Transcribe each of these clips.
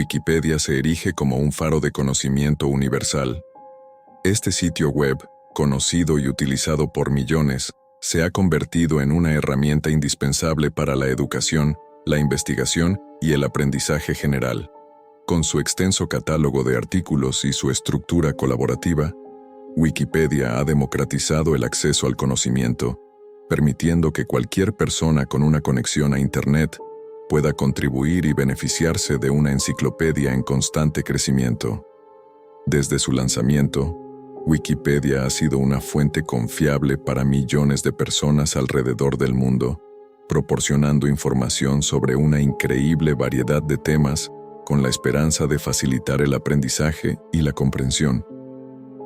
Wikipedia se erige como un faro de conocimiento universal. Este sitio web, conocido y utilizado por millones, se ha convertido en una herramienta indispensable para la educación, la investigación y el aprendizaje general. Con su extenso catálogo de artículos y su estructura colaborativa, Wikipedia ha democratizado el acceso al conocimiento, permitiendo que cualquier persona con una conexión a Internet pueda contribuir y beneficiarse de una enciclopedia en constante crecimiento. Desde su lanzamiento, Wikipedia ha sido una fuente confiable para millones de personas alrededor del mundo, proporcionando información sobre una increíble variedad de temas con la esperanza de facilitar el aprendizaje y la comprensión.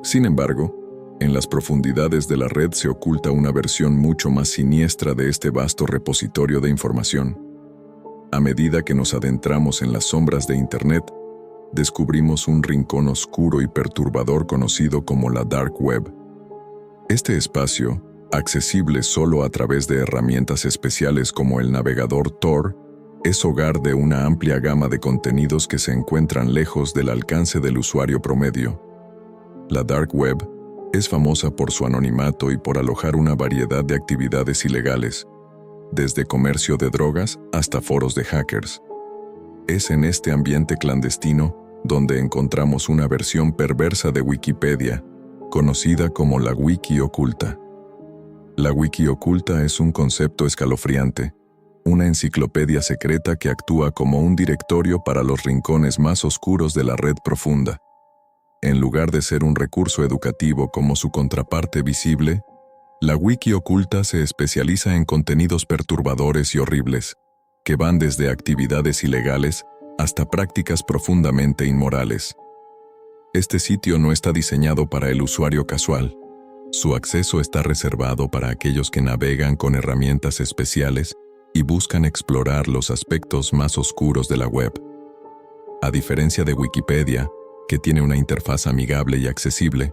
Sin embargo, en las profundidades de la red se oculta una versión mucho más siniestra de este vasto repositorio de información. A medida que nos adentramos en las sombras de Internet, descubrimos un rincón oscuro y perturbador conocido como la Dark Web. Este espacio, accesible solo a través de herramientas especiales como el navegador Tor, es hogar de una amplia gama de contenidos que se encuentran lejos del alcance del usuario promedio. La Dark Web es famosa por su anonimato y por alojar una variedad de actividades ilegales, desde comercio de drogas hasta foros de hackers. Es en este ambiente clandestino donde encontramos una versión perversa de Wikipedia, conocida como la Wiki oculta. La Wiki oculta es un concepto escalofriante, una enciclopedia secreta que actúa como un directorio para los rincones más oscuros de la red profunda. En lugar de ser un recurso educativo como su contraparte visible, la Wiki oculta se especializa en contenidos perturbadores y horribles, que van desde actividades ilegales hasta prácticas profundamente inmorales. Este sitio no está diseñado para el usuario casual. Su acceso está reservado para aquellos que navegan con herramientas especiales y buscan explorar los aspectos más oscuros de la web. A diferencia de Wikipedia, que tiene una interfaz amigable y accesible,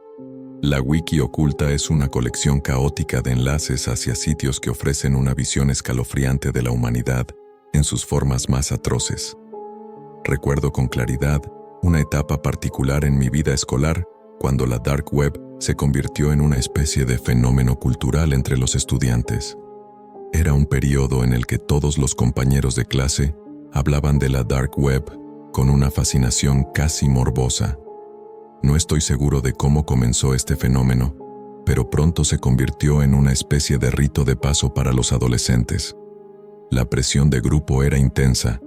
la Wiki oculta es una colección caótica de enlaces hacia sitios que ofrecen una visión escalofriante de la humanidad en sus formas más atroces. Recuerdo con claridad una etapa particular en mi vida escolar cuando la Dark Web se convirtió en una especie de fenómeno cultural entre los estudiantes. Era un periodo en el que todos los compañeros de clase hablaban de la Dark Web con una fascinación casi morbosa. No estoy seguro de cómo comenzó este fenómeno, pero pronto se convirtió en una especie de rito de paso para los adolescentes. La presión de grupo era intensa,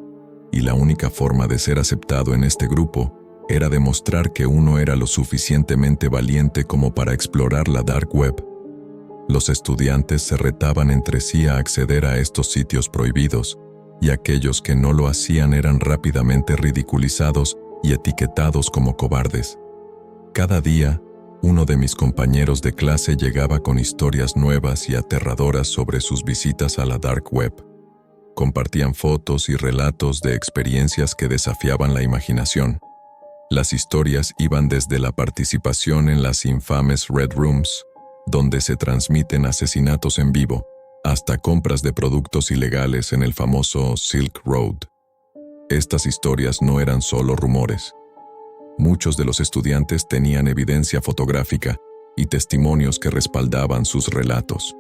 y la única forma de ser aceptado en este grupo era demostrar que uno era lo suficientemente valiente como para explorar la Dark Web. Los estudiantes se retaban entre sí a acceder a estos sitios prohibidos, y aquellos que no lo hacían eran rápidamente ridiculizados y etiquetados como cobardes. Cada día, uno de mis compañeros de clase llegaba con historias nuevas y aterradoras sobre sus visitas a la Dark Web. Compartían fotos y relatos de experiencias que desafiaban la imaginación. Las historias iban desde la participación en las infames Red Rooms, donde se transmiten asesinatos en vivo, hasta compras de productos ilegales en el famoso Silk Road. Estas historias no eran solo rumores. Muchos de los estudiantes tenían evidencia fotográfica y testimonios que respaldaban sus relatos.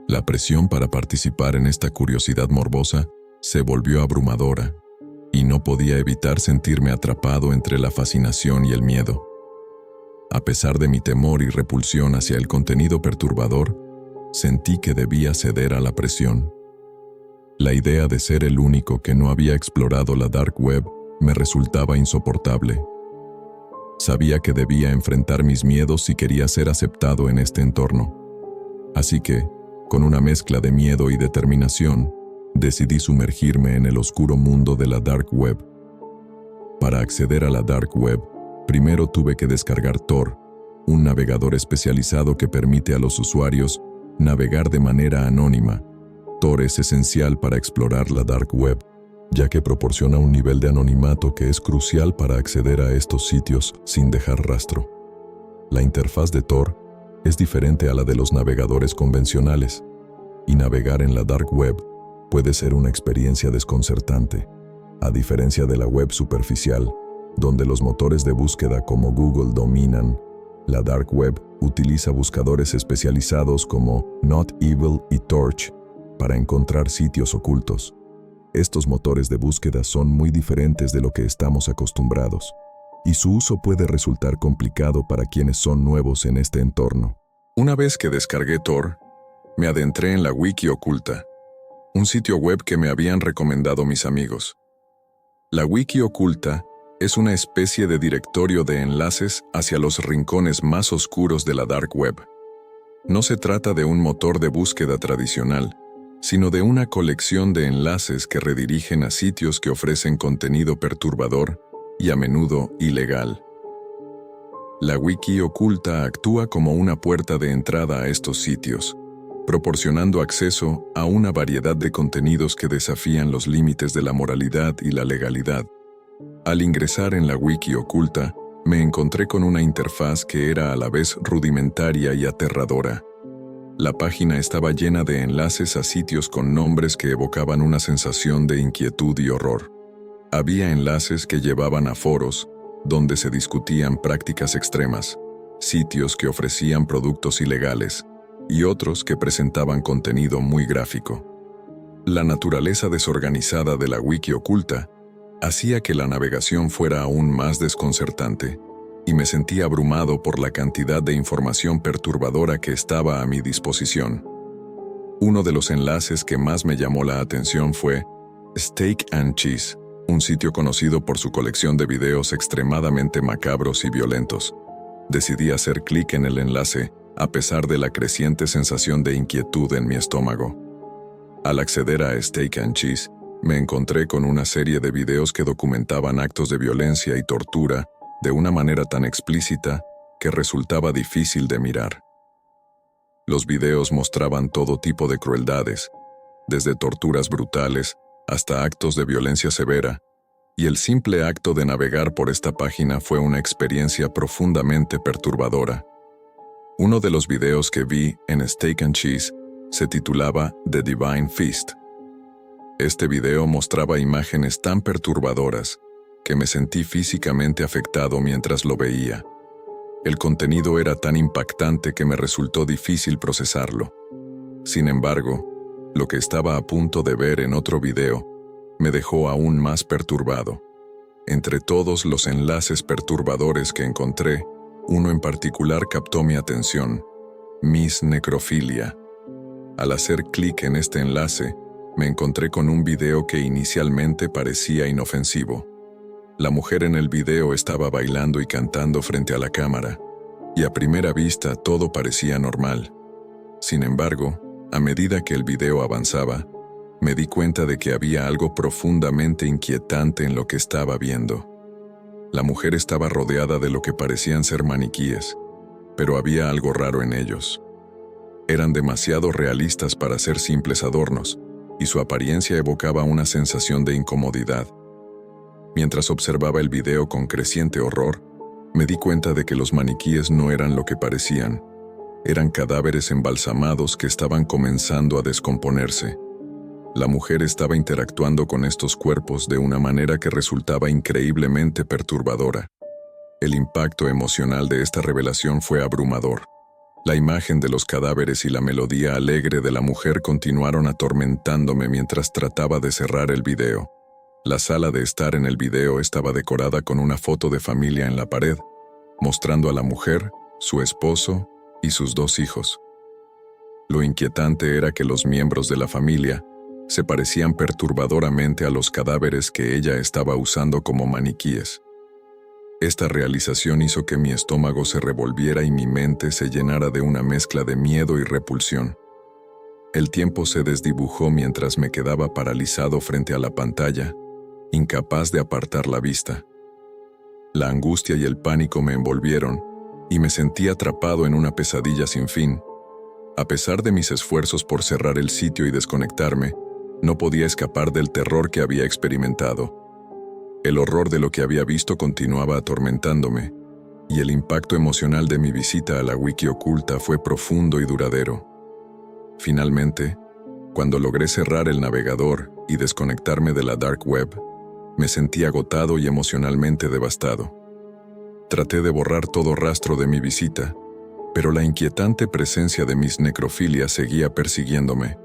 La presión para participar en esta curiosidad morbosa se volvió abrumadora, y no podía evitar sentirme atrapado entre la fascinación y el miedo. A pesar de mi temor y repulsión hacia el contenido perturbador, sentí que debía ceder a la presión. La idea de ser el único que no había explorado la Dark Web me resultaba insoportable. Sabía que debía enfrentar mis miedos si quería ser aceptado en este entorno. Así que, con una mezcla de miedo y determinación, decidí sumergirme en el oscuro mundo de la Dark Web. Para acceder a la Dark Web, primero tuve que descargar Tor, un navegador especializado que permite a los usuarios navegar de manera anónima. Tor es esencial para explorar la Dark Web, ya que proporciona un nivel de anonimato que es crucial para acceder a estos sitios sin dejar rastro. La interfaz de Tor es diferente a la de los navegadores convencionales, y navegar en la Dark Web puede ser una experiencia desconcertante. A diferencia de la web superficial, donde los motores de búsqueda como Google dominan, la Dark Web utiliza buscadores especializados como Not Evil y Torch para encontrar sitios ocultos. Estos motores de búsqueda son muy diferentes de lo que estamos acostumbrados, y su uso puede resultar complicado para quienes son nuevos en este entorno. Una vez que descargué Tor, me adentré en la Wiki Oculta, un sitio web que me habían recomendado mis amigos. La Wiki Oculta es una especie de directorio de enlaces hacia los rincones más oscuros de la Dark Web. No se trata de un motor de búsqueda tradicional, sino de una colección de enlaces que redirigen a sitios que ofrecen contenido perturbador y a menudo ilegal. La Wiki Oculta actúa como una puerta de entrada a estos sitios, proporcionando acceso a una variedad de contenidos que desafían los límites de la moralidad y la legalidad. Al ingresar en la Wiki Oculta, me encontré con una interfaz que era a la vez rudimentaria y aterradora. La página estaba llena de enlaces a sitios con nombres que evocaban una sensación de inquietud y horror. Había enlaces que llevaban a foros, donde se discutían prácticas extremas, sitios que ofrecían productos ilegales, y otros que presentaban contenido muy gráfico. La naturaleza desorganizada de la Wiki Oculta hacía que la navegación fuera aún más desconcertante, y me sentí abrumado por la cantidad de información perturbadora que estaba a mi disposición. Uno de los enlaces que más me llamó la atención fue Steak and Cheese, un sitio conocido por su colección de videos extremadamente macabros y violentos. Decidí hacer clic en el enlace, a pesar de la creciente sensación de inquietud en mi estómago. Al acceder a Steak and Cheese, me encontré con una serie de videos que documentaban actos de violencia y tortura de una manera tan explícita que resultaba difícil de mirar. Los videos mostraban todo tipo de crueldades, desde torturas brutales hasta actos de violencia severa, y el simple acto de navegar por esta página fue una experiencia profundamente perturbadora. Uno de los videos que vi en Steak and Cheese se titulaba The Divine Feast. Este video mostraba imágenes tan perturbadoras que me sentí físicamente afectado mientras lo veía. El contenido era tan impactante que me resultó difícil procesarlo. Sin embargo, lo que estaba a punto de ver en otro video me dejó aún más perturbado. Entre todos los enlaces perturbadores que encontré, uno en particular captó mi atención: Miss Necrofilia. Al hacer clic en este enlace, me encontré con un video que inicialmente parecía inofensivo. La mujer en el video estaba bailando y cantando frente a la cámara, y a primera vista todo parecía normal. Sin embargo, a medida que el video avanzaba, me di cuenta de que había algo profundamente inquietante en lo que estaba viendo. La mujer estaba rodeada de lo que parecían ser maniquíes, pero había algo raro en ellos. Eran demasiado realistas para ser simples adornos, y su apariencia evocaba una sensación de incomodidad. Mientras observaba el video con creciente horror, me di cuenta de que los maniquíes no eran lo que parecían. Eran cadáveres embalsamados que estaban comenzando a descomponerse. La mujer estaba interactuando con estos cuerpos de una manera que resultaba increíblemente perturbadora. El impacto emocional de esta revelación fue abrumador. La imagen de los cadáveres y la melodía alegre de la mujer continuaron atormentándome mientras trataba de cerrar el video. La sala de estar en el video estaba decorada con una foto de familia en la pared, mostrando a la mujer, su esposo y sus 2 hijos. Lo inquietante era que los miembros de la familia se parecían perturbadoramente a los cadáveres que ella estaba usando como maniquíes. Esta realización hizo que mi estómago se revolviera y mi mente se llenara de una mezcla de miedo y repulsión. El tiempo se desdibujó mientras me quedaba paralizado frente a la pantalla, incapaz de apartar la vista. La angustia y el pánico me envolvieron, y me sentí atrapado en una pesadilla sin fin. A pesar de mis esfuerzos por cerrar el sitio y desconectarme, no podía escapar del terror que había experimentado. El horror de lo que había visto continuaba atormentándome, y el impacto emocional de mi visita a la Wiki Oculta fue profundo y duradero. Finalmente, cuando logré cerrar el navegador y desconectarme de la Dark Web, Me sentí agotado y emocionalmente devastado. Traté de borrar todo rastro de mi visita, pero la inquietante presencia de mis necrofilias seguía persiguiéndome.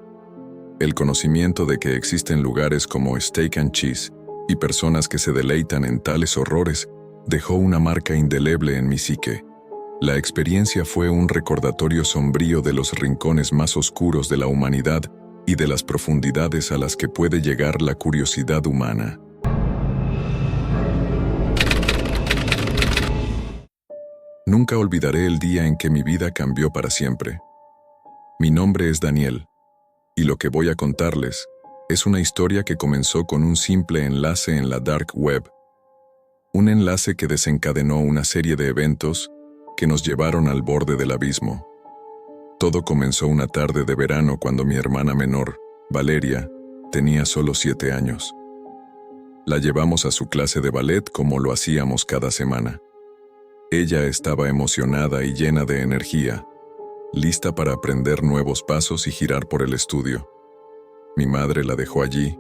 El conocimiento de que existen lugares como Steak and Cheese y personas que se deleitan en tales horrores dejó una marca indeleble en mi psique. La experiencia fue un recordatorio sombrío de los rincones más oscuros de la humanidad y de las profundidades a las que puede llegar la curiosidad humana. Nunca olvidaré el día en que mi vida cambió para siempre. Mi nombre es Daniel, y lo que voy a contarles es una historia que comenzó con un simple enlace en la Dark Web. Un enlace que desencadenó una serie de eventos que nos llevaron al borde del abismo. Todo comenzó una tarde de verano cuando mi hermana menor, Valeria, tenía solo 7 años. La llevamos a su clase de ballet como lo hacíamos cada semana. Ella estaba emocionada y llena de energía, lista para aprender nuevos pasos y girar por el estudio. Mi madre la dejó allí,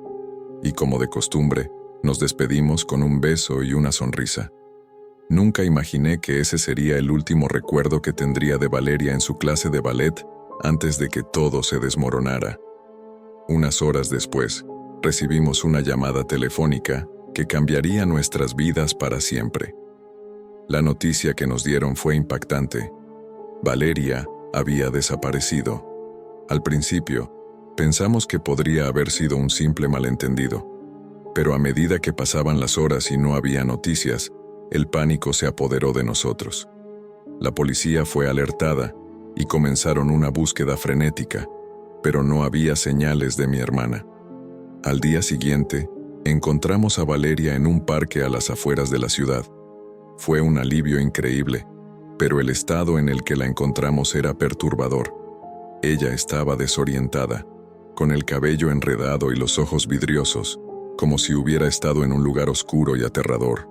y como de costumbre, nos despedimos con un beso y una sonrisa. Nunca imaginé que ese sería el último recuerdo que tendría de Valeria en su clase de ballet antes de que todo se desmoronara. Unas horas después, recibimos una llamada telefónica que cambiaría nuestras vidas para siempre. La noticia que nos dieron fue impactante. Valeria había desaparecido. Al principio, pensamos que podría haber sido un simple malentendido, pero a medida que pasaban las horas y no había noticias, el pánico se apoderó de nosotros. La policía fue alertada y comenzaron una búsqueda frenética, pero no había señales de mi hermana. Al día siguiente, encontramos a Valeria en un parque a las afueras de la ciudad. Fue un alivio increíble, pero el estado en el que la encontramos era perturbador. Ella estaba desorientada, con el cabello enredado y los ojos vidriosos, como si hubiera estado en un lugar oscuro y aterrador.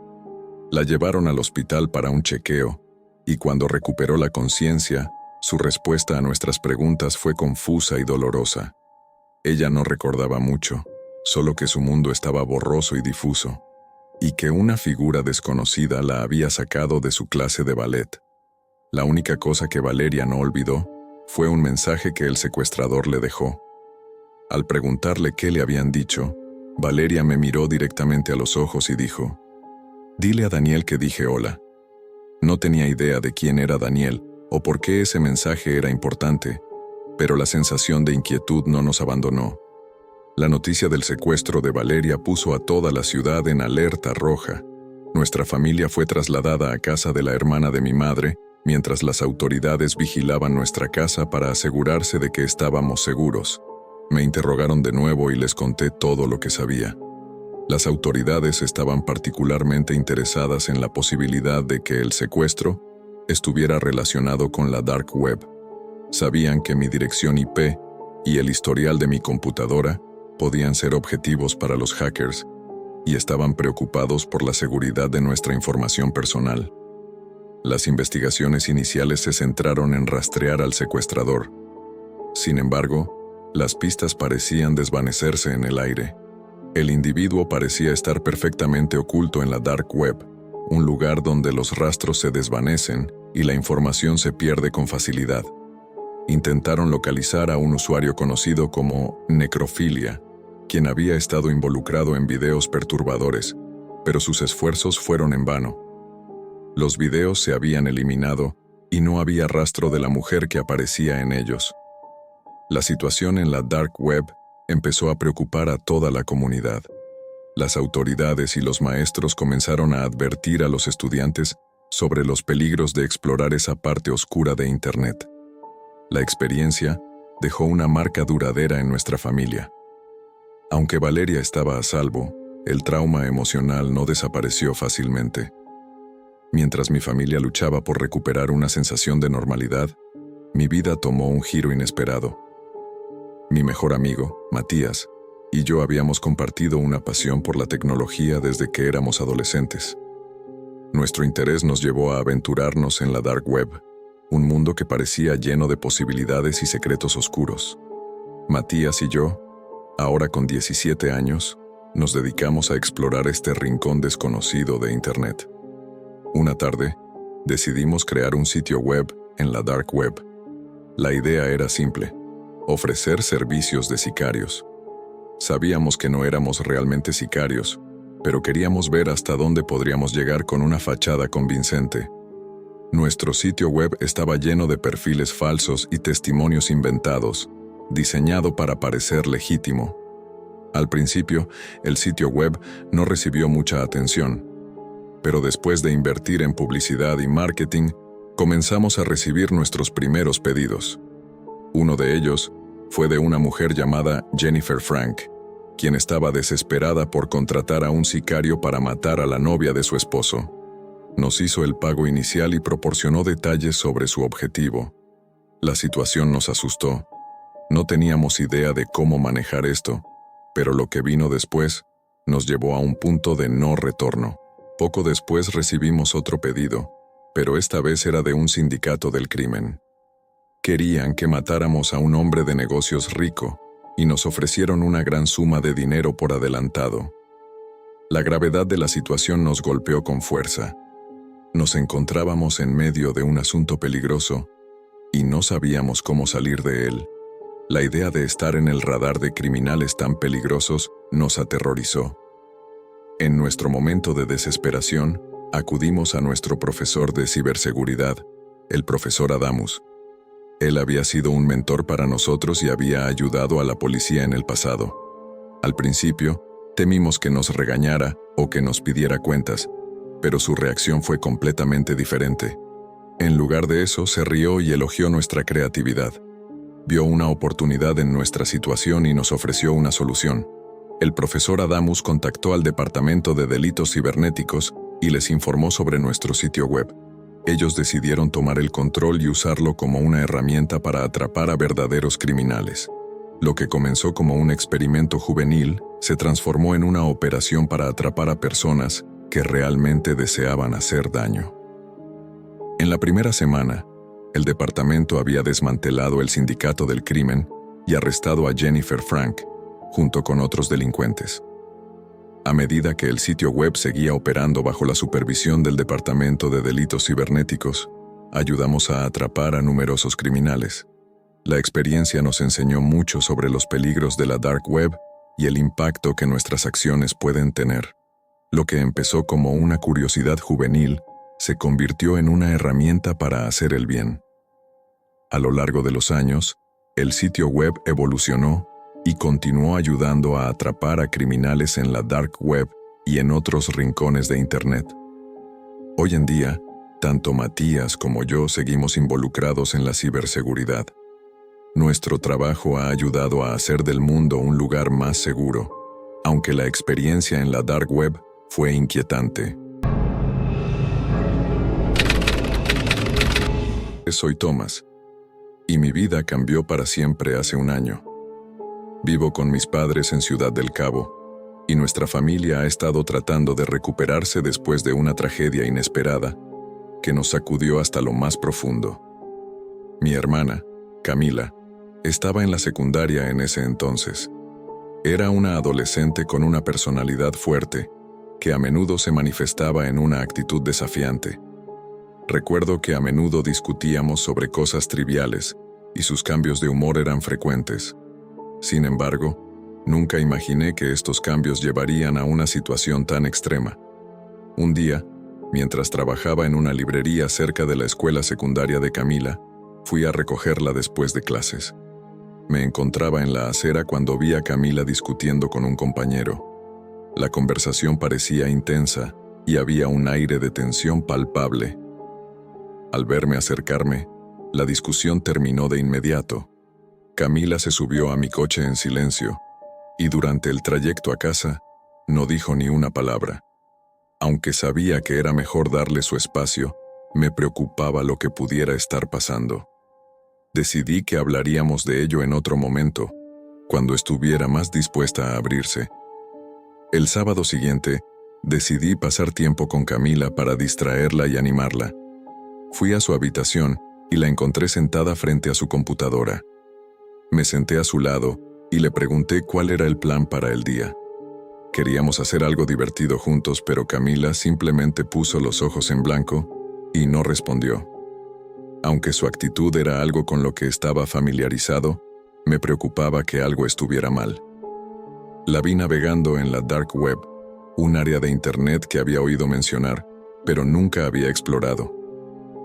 La llevaron al hospital para un chequeo, y cuando recuperó la conciencia, su respuesta a nuestras preguntas fue confusa y dolorosa. Ella no recordaba mucho, solo que su mundo estaba borroso y difuso, y que una figura desconocida la había sacado de su clase de ballet. La única cosa que Valeria no olvidó fue un mensaje que el secuestrador le dejó. Al preguntarle qué le habían dicho, Valeria me miró directamente a los ojos y dijo: «Dile a Daniel que dije hola». No tenía idea de quién era Daniel o por qué ese mensaje era importante, pero la sensación de inquietud no nos abandonó. La noticia del secuestro de Valeria puso a toda la ciudad en alerta roja. Nuestra familia fue trasladada a casa de la hermana de mi madre, mientras las autoridades vigilaban nuestra casa para asegurarse de que estábamos seguros. Me interrogaron de nuevo y les conté todo lo que sabía. Las autoridades estaban particularmente interesadas en la posibilidad de que el secuestro estuviera relacionado con la Dark Web. Sabían que mi dirección IP y el historial de mi computadora podían ser objetivos para los hackers y estaban preocupados por la seguridad de nuestra información personal. Las investigaciones iniciales se centraron en rastrear al secuestrador. Sin embargo, las pistas parecían desvanecerse en el aire. El individuo parecía estar perfectamente oculto en la Dark Web, un lugar donde los rastros se desvanecen y la información se pierde con facilidad. Intentaron localizar a un usuario conocido como Necrofilia, quien había estado involucrado en videos perturbadores, pero sus esfuerzos fueron en vano. Los videos se habían eliminado y no había rastro de la mujer que aparecía en ellos. La situación en la Dark Web empezó a preocupar a toda la comunidad. Las autoridades y los maestros comenzaron a advertir a los estudiantes sobre los peligros de explorar esa parte oscura de Internet. La experiencia dejó una marca duradera en nuestra familia. Aunque Valeria estaba a salvo, el trauma emocional no desapareció fácilmente. Mientras mi familia luchaba por recuperar una sensación de normalidad, mi vida tomó un giro inesperado. Mi mejor amigo, Matías, y yo habíamos compartido una pasión por la tecnología desde que éramos adolescentes. Nuestro interés nos llevó a aventurarnos en la Dark Web, un mundo que parecía lleno de posibilidades y secretos oscuros. Matías y yo, ahora con 17 años, nos dedicamos a explorar este rincón desconocido de Internet. Una tarde, decidimos crear un sitio web en la Dark Web. La idea era simple: ofrecer servicios de sicarios. Sabíamos que no éramos realmente sicarios, pero queríamos ver hasta dónde podríamos llegar con una fachada convincente. Nuestro sitio web estaba lleno de perfiles falsos y testimonios inventados, diseñado para parecer legítimo. Al principio, el sitio web no recibió mucha atención, pero después de invertir en publicidad y marketing, comenzamos a recibir nuestros primeros pedidos. Uno de ellos fue de una mujer llamada Jennifer Frank, quien estaba desesperada por contratar a un sicario para matar a la novia de su esposo. Nos hizo el pago inicial y proporcionó detalles sobre su objetivo. La situación nos asustó. No teníamos idea de cómo manejar esto, pero lo que vino después nos llevó a un punto de no retorno. Poco después recibimos otro pedido, pero esta vez era de un sindicato del crimen. Querían que matáramos a un hombre de negocios rico y nos ofrecieron una gran suma de dinero por adelantado. La gravedad de la situación nos golpeó con fuerza. Nos encontrábamos en medio de un asunto peligroso y no sabíamos cómo salir de él. La idea de estar en el radar de criminales tan peligrosos nos aterrorizó. En nuestro momento de desesperación, acudimos a nuestro profesor de ciberseguridad, el profesor Adamus. Él había sido un mentor para nosotros y había ayudado a la policía en el pasado. Al principio, temimos que nos regañara o que nos pidiera cuentas, pero su reacción fue completamente diferente. En lugar de eso, se rió y elogió nuestra creatividad. Vio una oportunidad en nuestra situación y nos ofreció una solución. El profesor Adamus contactó al Departamento de Delitos Cibernéticos y les informó sobre nuestro sitio web. Ellos decidieron tomar el control y usarlo como una herramienta para atrapar a verdaderos criminales. Lo que comenzó como un experimento juvenil se transformó en una operación para atrapar a personas que realmente deseaban hacer daño. En la primera semana, el departamento había desmantelado el sindicato del crimen y arrestado a Jennifer Frank, junto con otros delincuentes. A medida que el sitio web seguía operando bajo la supervisión del Departamento de Delitos Cibernéticos, ayudamos a atrapar a numerosos criminales. La experiencia nos enseñó mucho sobre los peligros de la Dark Web y el impacto que nuestras acciones pueden tener. Lo que empezó como una curiosidad juvenil se convirtió en una herramienta para hacer el bien. A lo largo de los años, el sitio web evolucionó y continuó ayudando a atrapar a criminales en la Dark Web y en otros rincones de Internet. Hoy en día, tanto Matías como yo seguimos involucrados en la ciberseguridad. Nuestro trabajo ha ayudado a hacer del mundo un lugar más seguro, aunque la experiencia en la Dark Web fue inquietante. Soy Thomas, y mi vida cambió para siempre hace un año. Vivo con mis padres en Ciudad del Cabo, y nuestra familia ha estado tratando de recuperarse después de una tragedia inesperada que nos sacudió hasta lo más profundo. Mi hermana, Camila, estaba en la secundaria en ese entonces. Era una adolescente con una personalidad fuerte, que a menudo se manifestaba en una actitud desafiante. Recuerdo que a menudo discutíamos sobre cosas triviales, y sus cambios de humor eran frecuentes. Sin embargo, nunca imaginé que estos cambios llevarían a una situación tan extrema. Un día, mientras trabajaba en una librería cerca de la escuela secundaria de Camila, fui a recogerla después de clases. Me encontraba en la acera cuando vi a Camila discutiendo con un compañero. La conversación parecía intensa y había un aire de tensión palpable. Al verme acercarme, la discusión terminó de inmediato. Camila se subió a mi coche en silencio, y durante el trayecto a casa, no dijo ni una palabra. Aunque sabía que era mejor darle su espacio, me preocupaba lo que pudiera estar pasando. Decidí que hablaríamos de ello en otro momento, cuando estuviera más dispuesta a abrirse. El sábado siguiente, decidí pasar tiempo con Camila para distraerla y animarla. Fui a su habitación y la encontré sentada frente a su computadora. Me senté a su lado y le pregunté cuál era el plan para el día. Queríamos hacer algo divertido juntos, pero Camila simplemente puso los ojos en blanco y no respondió. Aunque su actitud era algo con lo que estaba familiarizado, me preocupaba que algo estuviera mal. La vi navegando en la Dark Web, un área de Internet que había oído mencionar, pero nunca había explorado.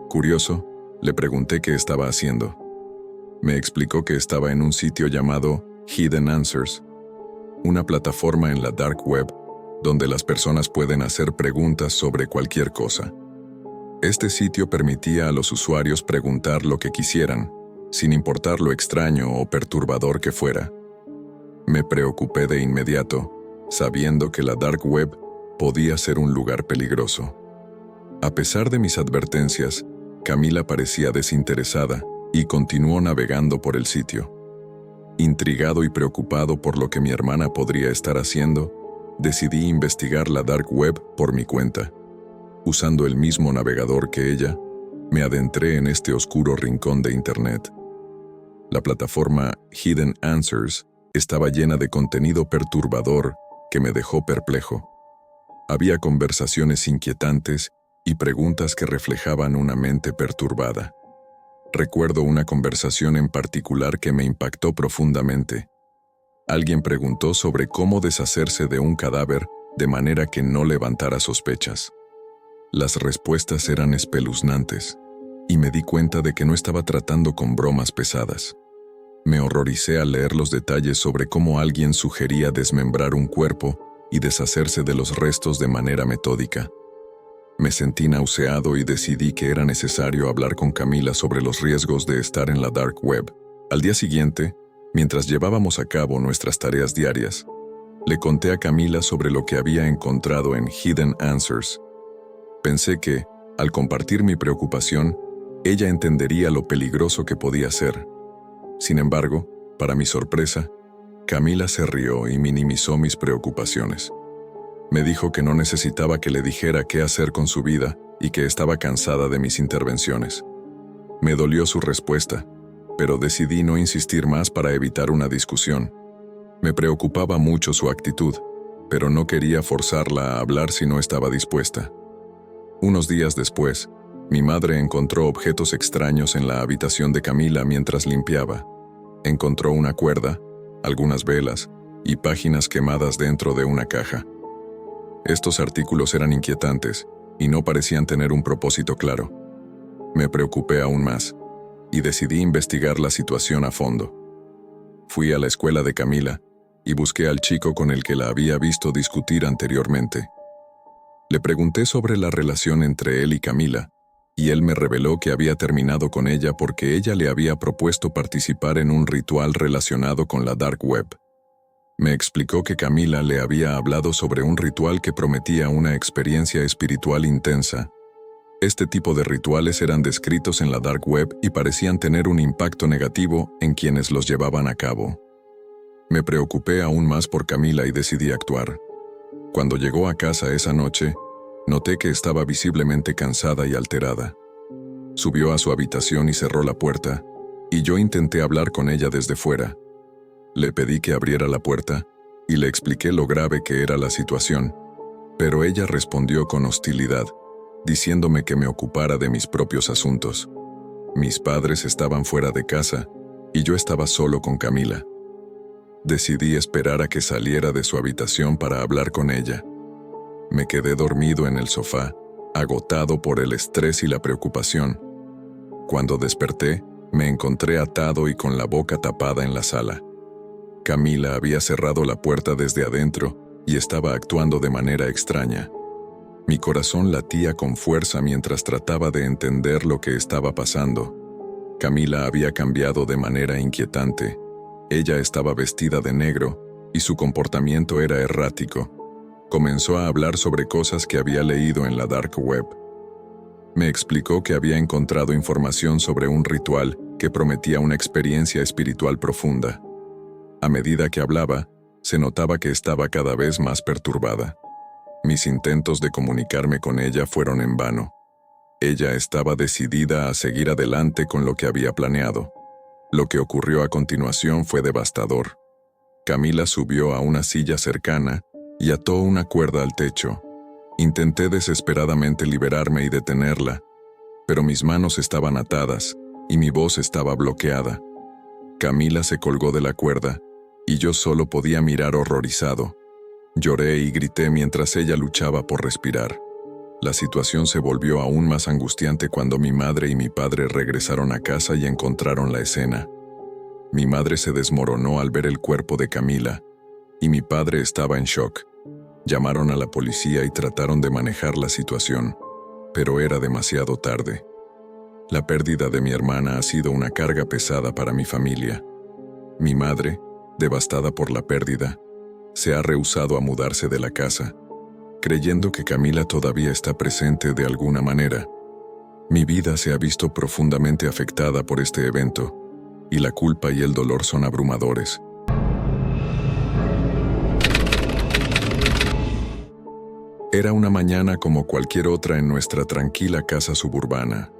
Curioso, le pregunté qué estaba haciendo. Me explicó que estaba en un sitio llamado Hidden Answers, una plataforma en la Dark Web donde las personas pueden hacer preguntas sobre cualquier cosa. Este sitio permitía a los usuarios preguntar lo que quisieran, sin importar lo extraño o perturbador que fuera. Me preocupé de inmediato, sabiendo que la Dark Web podía ser un lugar peligroso. A pesar de mis advertencias, Camila parecía desinteresada y continuó navegando por el sitio. Intrigado y preocupado por lo que mi hermana podría estar haciendo, decidí investigar la Dark Web por mi cuenta. Usando el mismo navegador que ella, me adentré en este oscuro rincón de Internet. La plataforma Hidden Answers estaba llena de contenido perturbador que me dejó perplejo. Había conversaciones inquietantes y preguntas que reflejaban una mente perturbada. Recuerdo una conversación en particular que me impactó profundamente. Alguien preguntó sobre cómo deshacerse de un cadáver de manera que no levantara sospechas. Las respuestas eran espeluznantes, y me di cuenta de que no estaba tratando con bromas pesadas. Me horroricé al leer los detalles sobre cómo alguien sugería desmembrar un cuerpo y deshacerse de los restos de manera metódica. Me sentí nauseado y decidí que era necesario hablar con Camila sobre los riesgos de estar en la Dark Web. Al día siguiente, mientras llevábamos a cabo nuestras tareas diarias, le conté a Camila sobre lo que había encontrado en Hidden Answers. Pensé que, al compartir mi preocupación, ella entendería lo peligroso que podía ser. Sin embargo, para mi sorpresa, Camila se rió y minimizó mis preocupaciones. Me dijo que no necesitaba que le dijera qué hacer con su vida y que estaba cansada de mis intervenciones. Me dolió su respuesta, pero decidí no insistir más para evitar una discusión. Me preocupaba mucho su actitud, pero no quería forzarla a hablar si no estaba dispuesta. Unos días después, mi madre encontró objetos extraños en la habitación de Camila mientras limpiaba. Encontró una cuerda, algunas velas y páginas quemadas dentro de una caja. Estos artículos eran inquietantes y no parecían tener un propósito claro. Me preocupé aún más y decidí investigar la situación a fondo. Fui a la escuela de Camila y busqué al chico con el que la había visto discutir anteriormente. Le pregunté sobre la relación entre él y Camila, y él me reveló que había terminado con ella porque ella le había propuesto participar en un ritual relacionado con la Dark Web. Me explicó que Camila le había hablado sobre un ritual que prometía una experiencia espiritual intensa. Este tipo de rituales eran descritos en la Dark Web y parecían tener un impacto negativo en quienes los llevaban a cabo. Me preocupé aún más por Camila y decidí actuar. Cuando llegó a casa esa noche, noté que estaba visiblemente cansada y alterada. Subió a su habitación y cerró la puerta, y yo intenté hablar con ella desde fuera. Le pedí que abriera la puerta y le expliqué lo grave que era la situación, pero ella respondió con hostilidad, diciéndome que me ocupara de mis propios asuntos. Mis padres estaban fuera de casa y yo estaba solo con Camila. Decidí esperar a que saliera de su habitación para hablar con ella. Me quedé dormido en el sofá, agotado por el estrés y la preocupación. Cuando desperté, me encontré atado y con la boca tapada en la sala. Camila había cerrado la puerta desde adentro y estaba actuando de manera extraña. Mi corazón latía con fuerza mientras trataba de entender lo que estaba pasando. Camila había cambiado de manera inquietante. Ella estaba vestida de negro y su comportamiento era errático. Comenzó a hablar sobre cosas que había leído en la Dark Web. Me explicó que había encontrado información sobre un ritual que prometía una experiencia espiritual profunda. A medida que hablaba, se notaba que estaba cada vez más perturbada. Mis intentos de comunicarme con ella fueron en vano. Ella estaba decidida a seguir adelante con lo que había planeado. Lo que ocurrió a continuación fue devastador. Camila subió a una silla cercana y ató una cuerda al techo. Intenté desesperadamente liberarme y detenerla, pero mis manos estaban atadas y mi voz estaba bloqueada. Camila se colgó de la cuerda y yo solo podía mirar horrorizado. Lloré y grité mientras ella luchaba por respirar. La situación se volvió aún más angustiante cuando mi madre y mi padre regresaron a casa y encontraron la escena. Mi madre se desmoronó al ver el cuerpo de Camila, y mi padre estaba en shock. Llamaron a la policía y trataron de manejar la situación, pero era demasiado tarde. La pérdida de mi hermana ha sido una carga pesada para mi familia. Mi madre, devastada por la pérdida, se ha rehusado a mudarse de la casa, creyendo que Camila todavía está presente de alguna manera. Mi vida se ha visto profundamente afectada por este evento, y la culpa y el dolor son abrumadores. Era una mañana como cualquier otra en nuestra tranquila casa suburbana.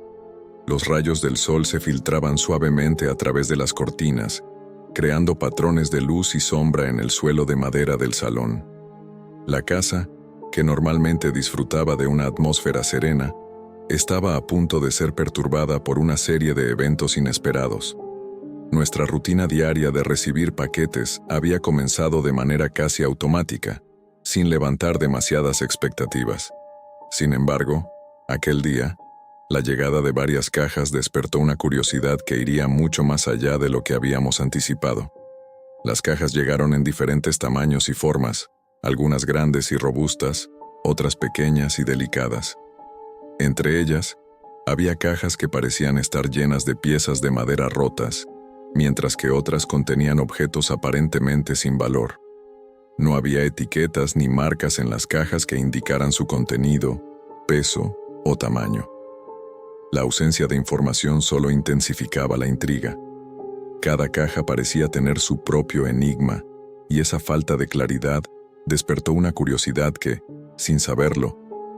Los rayos del sol se filtraban suavemente a través de las cortinas, creando patrones de luz y sombra en el suelo de madera del salón. La casa, que normalmente disfrutaba de una atmósfera serena, estaba a punto de ser perturbada por una serie de eventos inesperados. Nuestra rutina diaria de recibir paquetes había comenzado de manera casi automática, sin levantar demasiadas expectativas. Sin embargo, aquel día, la llegada de varias cajas despertó una curiosidad que iría mucho más allá de lo que habíamos anticipado. Las cajas llegaron en diferentes tamaños y formas, algunas grandes y robustas, otras pequeñas y delicadas. Entre ellas, había cajas que parecían estar llenas de piezas de madera rotas, mientras que otras contenían objetos aparentemente sin valor. No había etiquetas ni marcas en las cajas que indicaran su contenido, peso o tamaño. La ausencia de información solo intensificaba la intriga. Cada caja parecía tener su propio enigma, y esa falta de claridad despertó una curiosidad que, sin saberlo,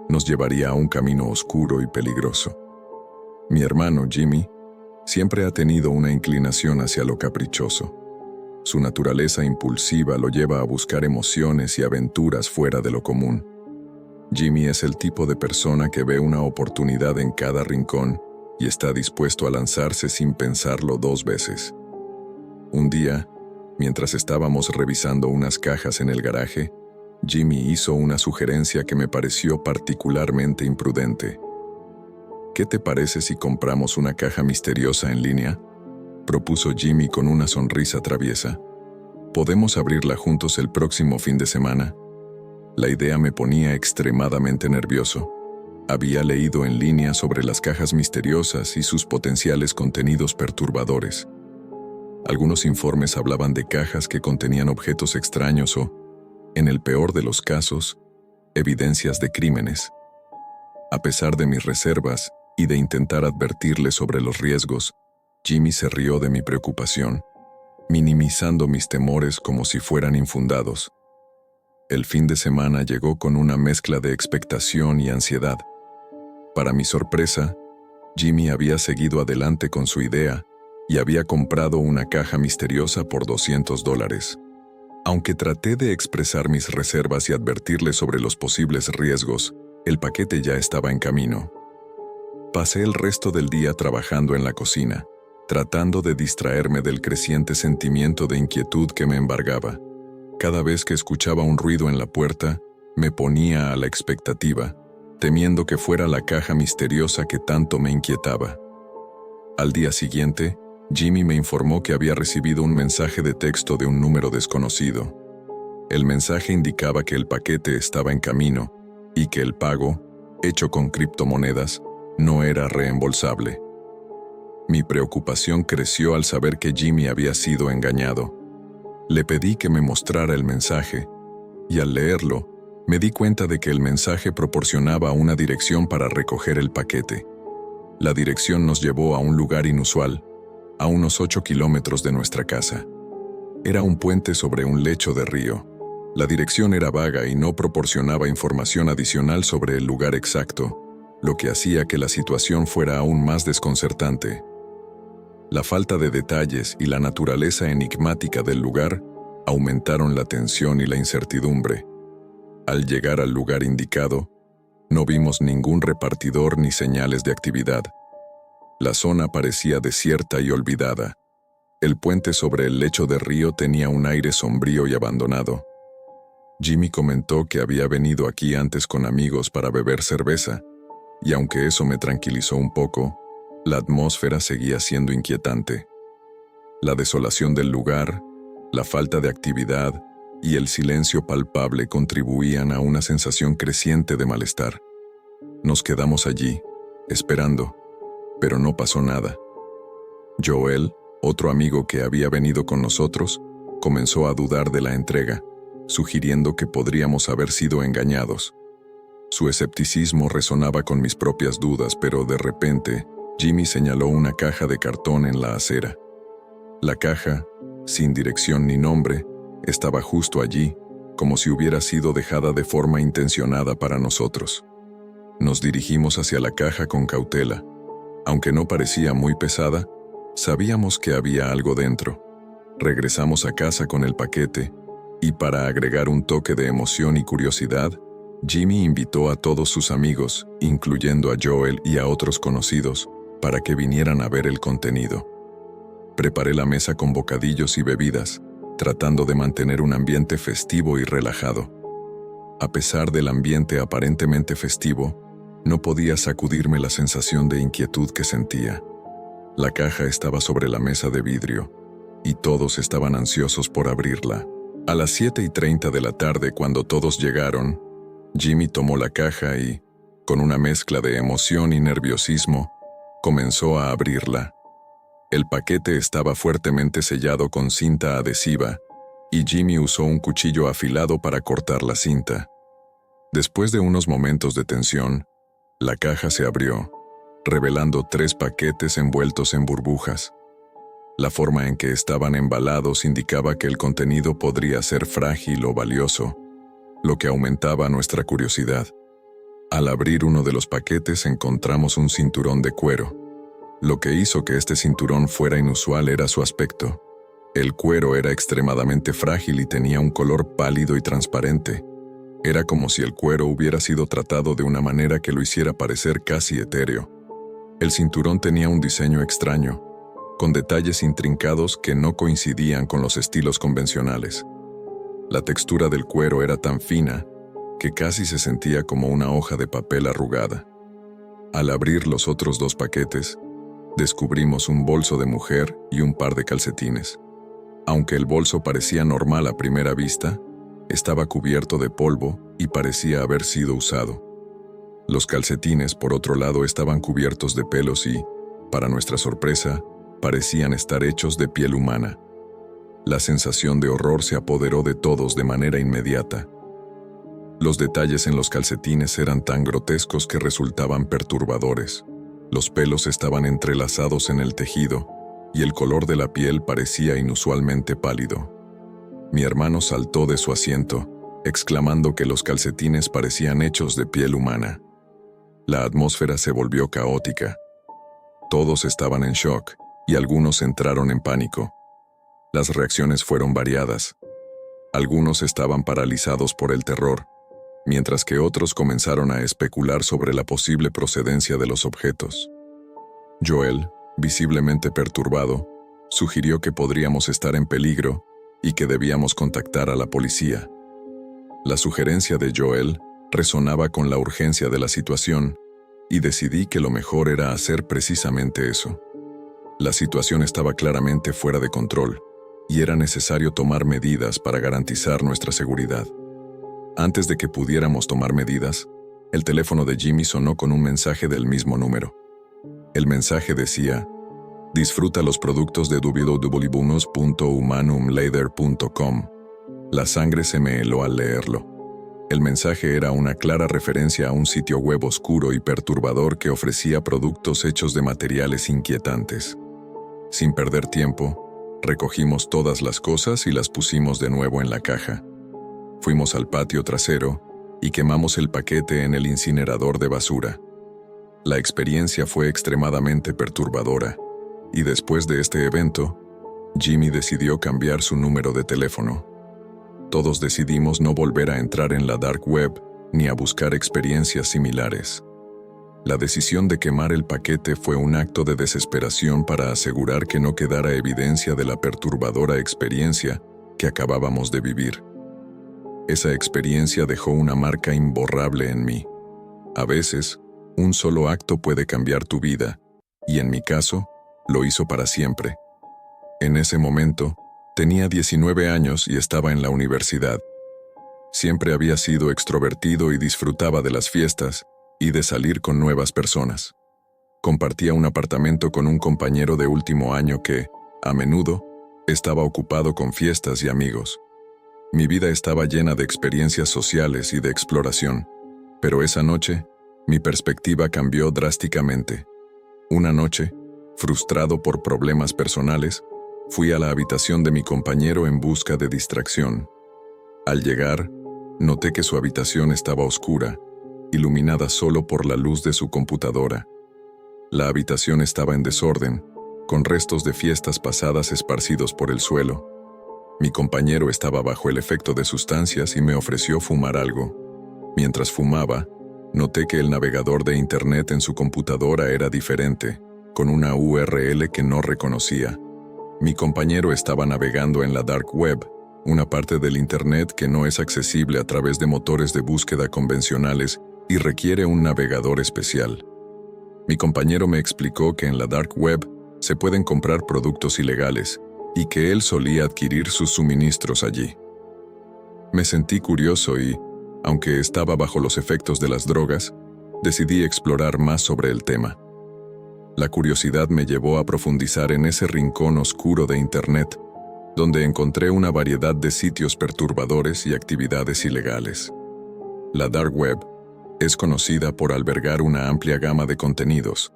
nos llevaría a un camino oscuro y peligroso. Mi hermano Jimmy siempre ha tenido una inclinación hacia lo caprichoso. Su naturaleza impulsiva lo lleva a buscar emociones y aventuras fuera de lo común. Jimmy es el tipo de persona que ve una oportunidad en cada rincón y está dispuesto a lanzarse sin pensarlo 2 veces. Un día, mientras estábamos revisando unas cajas en el garaje, Jimmy hizo una sugerencia que me pareció particularmente imprudente. ¿Qué te parece si compramos una caja misteriosa en línea?, propuso Jimmy con una sonrisa traviesa. ¿Podemos abrirla juntos el próximo fin de semana? La idea me ponía extremadamente nervioso. Había leído en línea sobre las cajas misteriosas y sus potenciales contenidos perturbadores. Algunos informes hablaban de cajas que contenían objetos extraños o, en el peor de los casos, evidencias de crímenes. A pesar de mis reservas y de intentar advertirle sobre los riesgos, Jimmy se rió de mi preocupación, minimizando mis temores como si fueran infundados. El fin de semana llegó con una mezcla de expectación y ansiedad. Para mi sorpresa, Jimmy había seguido adelante con su idea y había comprado una caja misteriosa por $200. Aunque traté de expresar mis reservas y advertirle sobre los posibles riesgos, el paquete ya estaba en camino. Pasé el resto del día trabajando en la cocina, tratando de distraerme del creciente sentimiento de inquietud que me embargaba. Cada vez que escuchaba un ruido en la puerta, me ponía a la expectativa, temiendo que fuera la caja misteriosa que tanto me inquietaba. Al día siguiente, Jimmy me informó que había recibido un mensaje de texto de un número desconocido. El mensaje indicaba que el paquete estaba en camino y que el pago, hecho con criptomonedas, no era reembolsable. Mi preocupación creció al saber que Jimmy había sido engañado. Le pedí que me mostrara el mensaje, y al leerlo, me di cuenta de que el mensaje proporcionaba una dirección para recoger el paquete. La dirección nos llevó a un lugar inusual, a unos 8 kilómetros de nuestra casa. Era un puente sobre un lecho de río. La dirección era vaga y no proporcionaba información adicional sobre el lugar exacto, lo que hacía que la situación fuera aún más desconcertante. La falta de detalles y la naturaleza enigmática del lugar aumentaron la tensión y la incertidumbre. Al llegar al lugar indicado, no vimos ningún repartidor ni señales de actividad. La zona parecía desierta y olvidada. El puente sobre el lecho del río tenía un aire sombrío y abandonado. Jimmy comentó que había venido aquí antes con amigos para beber cerveza, y aunque eso me tranquilizó un poco, la atmósfera seguía siendo inquietante. La desolación del lugar, la falta de actividad y el silencio palpable contribuían a una sensación creciente de malestar. Nos quedamos allí, esperando, pero no pasó nada. Joel, otro amigo que había venido con nosotros, comenzó a dudar de la entrega, sugiriendo que podríamos haber sido engañados. Su escepticismo resonaba con mis propias dudas, pero de repente, Jimmy señaló una caja de cartón en la acera. La caja, sin dirección ni nombre, estaba justo allí, como si hubiera sido dejada de forma intencionada para nosotros. Nos dirigimos hacia la caja con cautela. Aunque no parecía muy pesada, sabíamos que había algo dentro. Regresamos a casa con el paquete, y para agregar un toque de emoción y curiosidad, Jimmy invitó a todos sus amigos, incluyendo a Joel y a otros conocidos, para que vinieran a ver el contenido. Preparé la mesa con bocadillos y bebidas, tratando de mantener un ambiente festivo y relajado. A pesar del ambiente aparentemente festivo, no podía sacudirme la sensación de inquietud que sentía. La caja estaba sobre la mesa de vidrio, y todos estaban ansiosos por abrirla. A las 7:30 de la tarde, cuando todos llegaron, Jimmy tomó la caja y, con una mezcla de emoción y nerviosismo, comenzó a abrirla. El paquete estaba fuertemente sellado con cinta adhesiva, y Jimmy usó un cuchillo afilado para cortar la cinta. Después de unos momentos de tensión, la caja se abrió, revelando 3 paquetes envueltos en burbujas. La forma en que estaban embalados indicaba que el contenido podría ser frágil o valioso, lo que aumentaba nuestra curiosidad. Al abrir uno de los paquetes encontramos un cinturón de cuero. Lo que hizo que este cinturón fuera inusual era su aspecto. El cuero era extremadamente frágil y tenía un color pálido y transparente. Era como si el cuero hubiera sido tratado de una manera que lo hiciera parecer casi etéreo. El cinturón tenía un diseño extraño, con detalles intrincados que no coincidían con los estilos convencionales. La textura del cuero era tan fina que casi se sentía como una hoja de papel arrugada. Al abrir los otros 2 paquetes, descubrimos un bolso de mujer y un par de calcetines. Aunque el bolso parecía normal a primera vista, estaba cubierto de polvo y parecía haber sido usado. Los calcetines, por otro lado, estaban cubiertos de pelos y, para nuestra sorpresa, parecían estar hechos de piel humana. La sensación de horror se apoderó de todos de manera inmediata. Los detalles en los calcetines eran tan grotescos que resultaban perturbadores. Los pelos estaban entrelazados en el tejido, y el color de la piel parecía inusualmente pálido. Mi hermano saltó de su asiento, exclamando que los calcetines parecían hechos de piel humana. La atmósfera se volvió caótica. Todos estaban en shock, y algunos entraron en pánico. Las reacciones fueron variadas. Algunos estaban paralizados por el terror, mientras que otros comenzaron a especular sobre la posible procedencia de los objetos. Joel, visiblemente perturbado, sugirió que podríamos estar en peligro y que debíamos contactar a la policía. La sugerencia de Joel resonaba con la urgencia de la situación, y decidí que lo mejor era hacer precisamente eso. La situación estaba claramente fuera de control, y era necesario tomar medidas para garantizar nuestra seguridad. Antes de que pudiéramos tomar medidas, el teléfono de Jimmy sonó con un mensaje del mismo número. El mensaje decía: "Disfruta los productos de www.humanumleather.com". La sangre se me heló al leerlo. El mensaje era una clara referencia a un sitio web oscuro y perturbador que ofrecía productos hechos de materiales inquietantes. Sin perder tiempo, recogimos todas las cosas y las pusimos de nuevo en la caja. Fuimos al patio trasero y quemamos el paquete en el incinerador de basura. La experiencia fue extremadamente perturbadora, y después de este evento, Jimmy decidió cambiar su número de teléfono. todos decidimos no volver a entrar en la dark web ni a buscar experiencias similares. La decisión de quemar el paquete fue un acto de desesperación para asegurar que no quedara evidencia de la perturbadora experiencia que acabábamos de vivir. Esa experiencia dejó una marca imborrable en mí. A veces, un solo acto puede cambiar tu vida, y en mi caso, lo hizo para siempre. En ese momento, tenía 19 años y estaba en la universidad. Siempre había sido extrovertido y disfrutaba de las fiestas y de salir con nuevas personas. Compartía un apartamento con un compañero de último año que, a menudo, estaba ocupado con fiestas y amigos. Mi vida estaba llena de experiencias sociales y de exploración, pero esa noche, mi perspectiva cambió drásticamente. Una noche, frustrado por problemas personales, fui a la habitación de mi compañero en busca de distracción. Al llegar, noté que su habitación estaba oscura, iluminada solo por la luz de su computadora. La habitación estaba en desorden, con restos de fiestas pasadas esparcidos por el suelo. Mi compañero estaba bajo el efecto de sustancias y me ofreció fumar algo. Mientras fumaba, noté que el navegador de internet en su computadora era diferente, con una URL que no reconocía. Mi compañero estaba navegando en la dark web, una parte del internet que no es accesible a través de motores de búsqueda convencionales y requiere un navegador especial. Mi compañero me explicó que en la dark web se pueden comprar productos ilegales y que él solía adquirir sus suministros allí. Me sentí curioso y, aunque estaba bajo los efectos de las drogas, decidí explorar más sobre el tema. La curiosidad me llevó a profundizar en ese rincón oscuro de Internet, donde encontré una variedad de sitios perturbadores y actividades ilegales. La dark web es conocida por albergar una amplia gama de contenidos,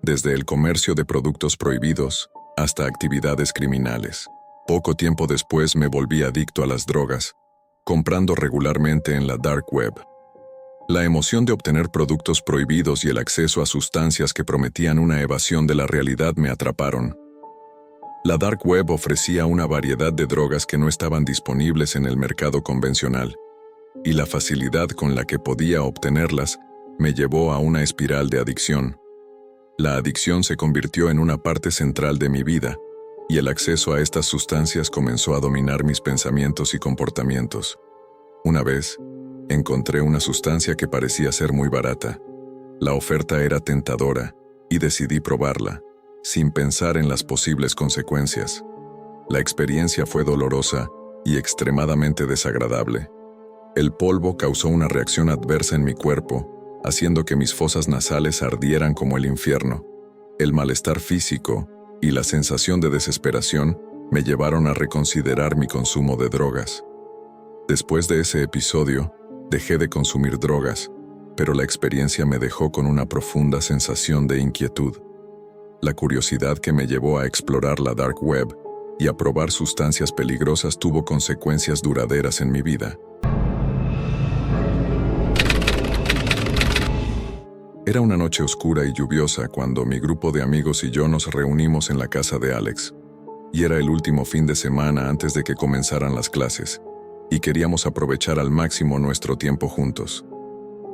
desde el comercio de productos prohibidos hasta actividades criminales. Poco tiempo después me volví adicto a las drogas, comprando regularmente en la dark web. La emoción de obtener productos prohibidos y el acceso a sustancias que prometían una evasión de la realidad me atraparon. La dark web ofrecía una variedad de drogas que no estaban disponibles en el mercado convencional, y la facilidad con la que podía obtenerlas me llevó a una espiral de adicción. La adicción se convirtió en una parte central de mi vida, y el acceso a estas sustancias comenzó a dominar mis pensamientos y comportamientos. Una vez, encontré una sustancia que parecía ser muy barata. La oferta era tentadora, y decidí probarla, sin pensar en las posibles consecuencias. La experiencia fue dolorosa y extremadamente desagradable. El polvo causó una reacción adversa en mi cuerpo, haciendo que mis fosas nasales ardieran como el infierno. El malestar físico y la sensación de desesperación me llevaron a reconsiderar mi consumo de drogas. Después de ese episodio, dejé de consumir drogas, pero la experiencia me dejó con una profunda sensación de inquietud. La curiosidad que me llevó a explorar la dark web y a probar sustancias peligrosas tuvo consecuencias duraderas en mi vida. Era una noche oscura y lluviosa cuando mi grupo de amigos y yo nos reunimos en la casa de Alex. Y era el último fin de semana antes de que comenzaran las clases, y queríamos aprovechar al máximo nuestro tiempo juntos.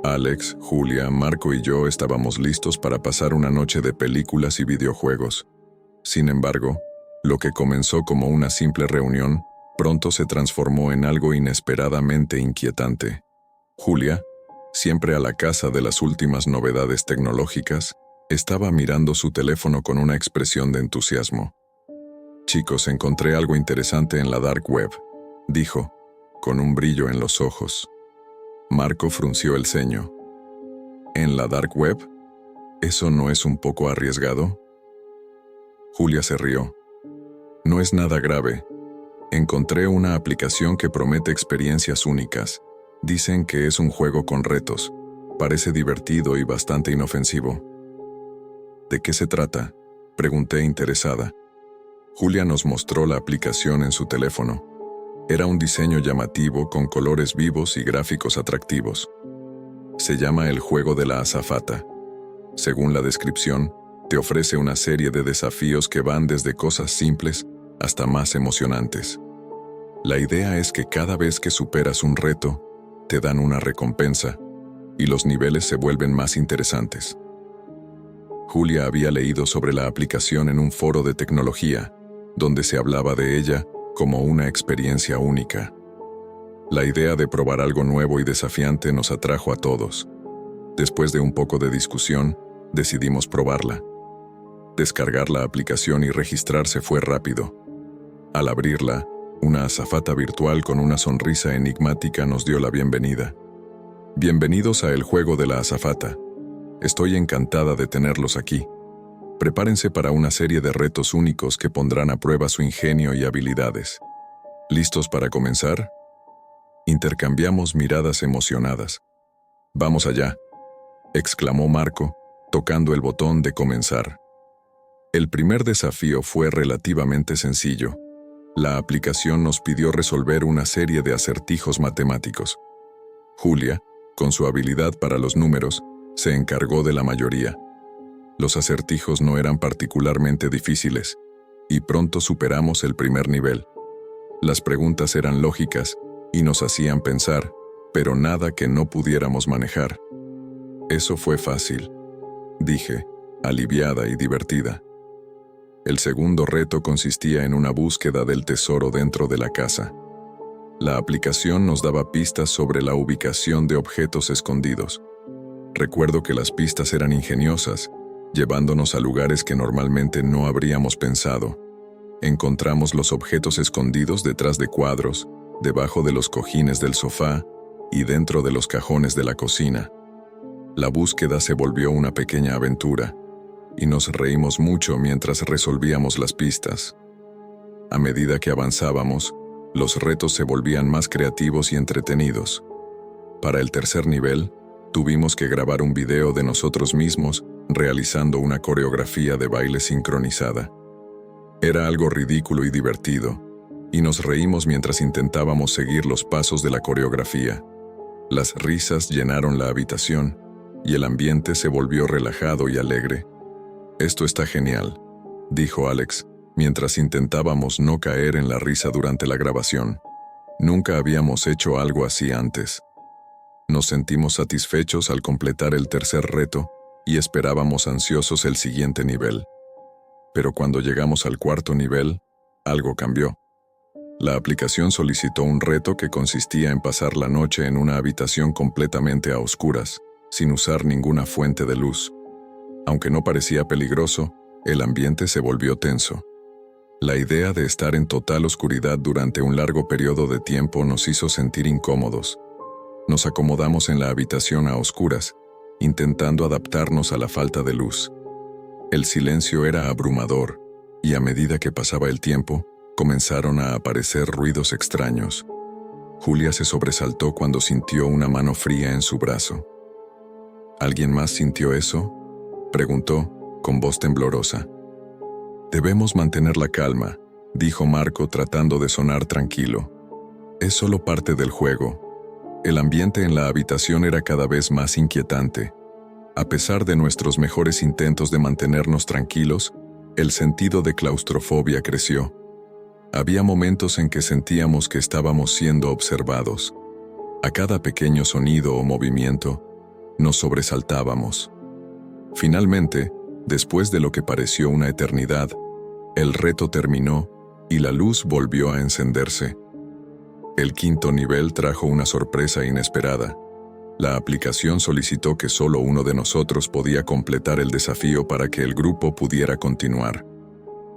Alex, Julia, Marco y yo estábamos listos para pasar una noche de películas y videojuegos. Sin embargo, lo que comenzó como una simple reunión, pronto se transformó en algo inesperadamente inquietante. Julia, siempre a la caza de las últimas novedades tecnológicas, estaba mirando su teléfono con una expresión de entusiasmo. «Chicos, encontré algo interesante en la dark web», dijo, con un brillo en los ojos. Marco frunció el ceño. «¿En la dark web? ¿Eso no es un poco arriesgado?» Julia se rió. «No es nada grave. Encontré una aplicación que promete experiencias únicas. Dicen que es un juego con retos. Parece divertido y bastante inofensivo». «¿De qué se trata?», pregunté interesada. Julia nos mostró la aplicación en su teléfono. Era un diseño llamativo con colores vivos y gráficos atractivos. Se llama El juego de la azafata. Según la descripción, te ofrece una serie de desafíos que van desde cosas simples hasta más emocionantes. La idea es que cada vez que superas un reto, te dan una recompensa y los niveles se vuelven más interesantes. Julia había leído sobre la aplicación en un foro de tecnología, donde se hablaba de ella como una experiencia única. La idea de probar algo nuevo y desafiante nos atrajo a todos. Después de un poco de discusión, decidimos probarla. Descargar la aplicación y registrarse fue rápido. Al abrirla, una azafata virtual con una sonrisa enigmática nos dio la bienvenida. Bienvenidos a el juego de la azafata. Estoy encantada de tenerlos aquí. Prepárense para una serie de retos únicos que pondrán a prueba su ingenio y habilidades. ¿Listos para comenzar? Intercambiamos miradas emocionadas. «Vamos allá», exclamó Marco, tocando el botón de comenzar. El primer desafío fue relativamente sencillo. La aplicación nos pidió resolver una serie de acertijos matemáticos. Julia, con su habilidad para los números, se encargó de la mayoría. Los acertijos no eran particularmente difíciles, y pronto superamos el primer nivel. Las preguntas eran lógicas y nos hacían pensar, pero nada que no pudiéramos manejar. Eso fue fácil, dije, aliviada y divertida. El segundo reto consistía en una búsqueda del tesoro dentro de la casa. La aplicación nos daba pistas sobre la ubicación de objetos escondidos. Recuerdo que las pistas eran ingeniosas, llevándonos a lugares que normalmente no habríamos pensado. Encontramos los objetos escondidos detrás de cuadros, debajo de los cojines del sofá y dentro de los cajones de la cocina. La búsqueda se volvió una pequeña aventura, y nos reímos mucho mientras resolvíamos las pistas. A medida que avanzábamos, los retos se volvían más creativos y entretenidos. Para el tercer nivel, tuvimos que grabar un video de nosotros mismos realizando una coreografía de baile sincronizada. Era algo ridículo y divertido, y nos reímos mientras intentábamos seguir los pasos de la coreografía. Las risas llenaron la habitación, y el ambiente se volvió relajado y alegre. «Esto está genial», dijo Alex, mientras intentábamos no caer en la risa durante la grabación. Nunca habíamos hecho algo así antes. Nos sentimos satisfechos al completar el tercer reto y esperábamos ansiosos el siguiente nivel. Pero cuando llegamos al cuarto nivel, algo cambió. La aplicación solicitó un reto que consistía en pasar la noche en una habitación completamente a oscuras, sin usar ninguna fuente de luz. Aunque no parecía peligroso, el ambiente se volvió tenso. La idea de estar en total oscuridad durante un largo periodo de tiempo nos hizo sentir incómodos. Nos acomodamos en la habitación a oscuras, intentando adaptarnos a la falta de luz. El silencio era abrumador, y a medida que pasaba el tiempo, comenzaron a aparecer ruidos extraños. Julia se sobresaltó cuando sintió una mano fría en su brazo. ¿Alguien más sintió eso?, preguntó, con voz temblorosa. «Debemos mantener la calma», dijo Marco tratando de sonar tranquilo. «Es solo parte del juego». El ambiente en la habitación era cada vez más inquietante. A pesar de nuestros mejores intentos de mantenernos tranquilos, el sentido de claustrofobia creció. Había momentos en que sentíamos que estábamos siendo observados. A cada pequeño sonido o movimiento, nos sobresaltábamos. Finalmente, después de lo que pareció una eternidad, el reto terminó y la luz volvió a encenderse. El quinto nivel trajo una sorpresa inesperada. La aplicación solicitó que solo uno de nosotros podía completar el desafío para que el grupo pudiera continuar.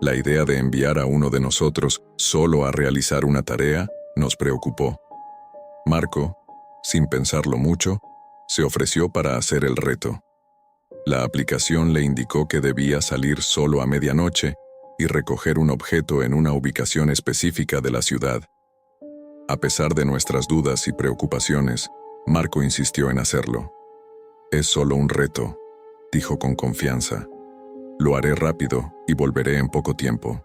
La idea de enviar a uno de nosotros solo a realizar una tarea nos preocupó. Marco, sin pensarlo mucho, se ofreció para hacer el reto. La aplicación le indicó que debía salir solo a medianoche y recoger un objeto en una ubicación específica de la ciudad. A pesar de nuestras dudas y preocupaciones, Marco insistió en hacerlo. «Es solo un reto», dijo con confianza. «Lo haré rápido y volveré en poco tiempo».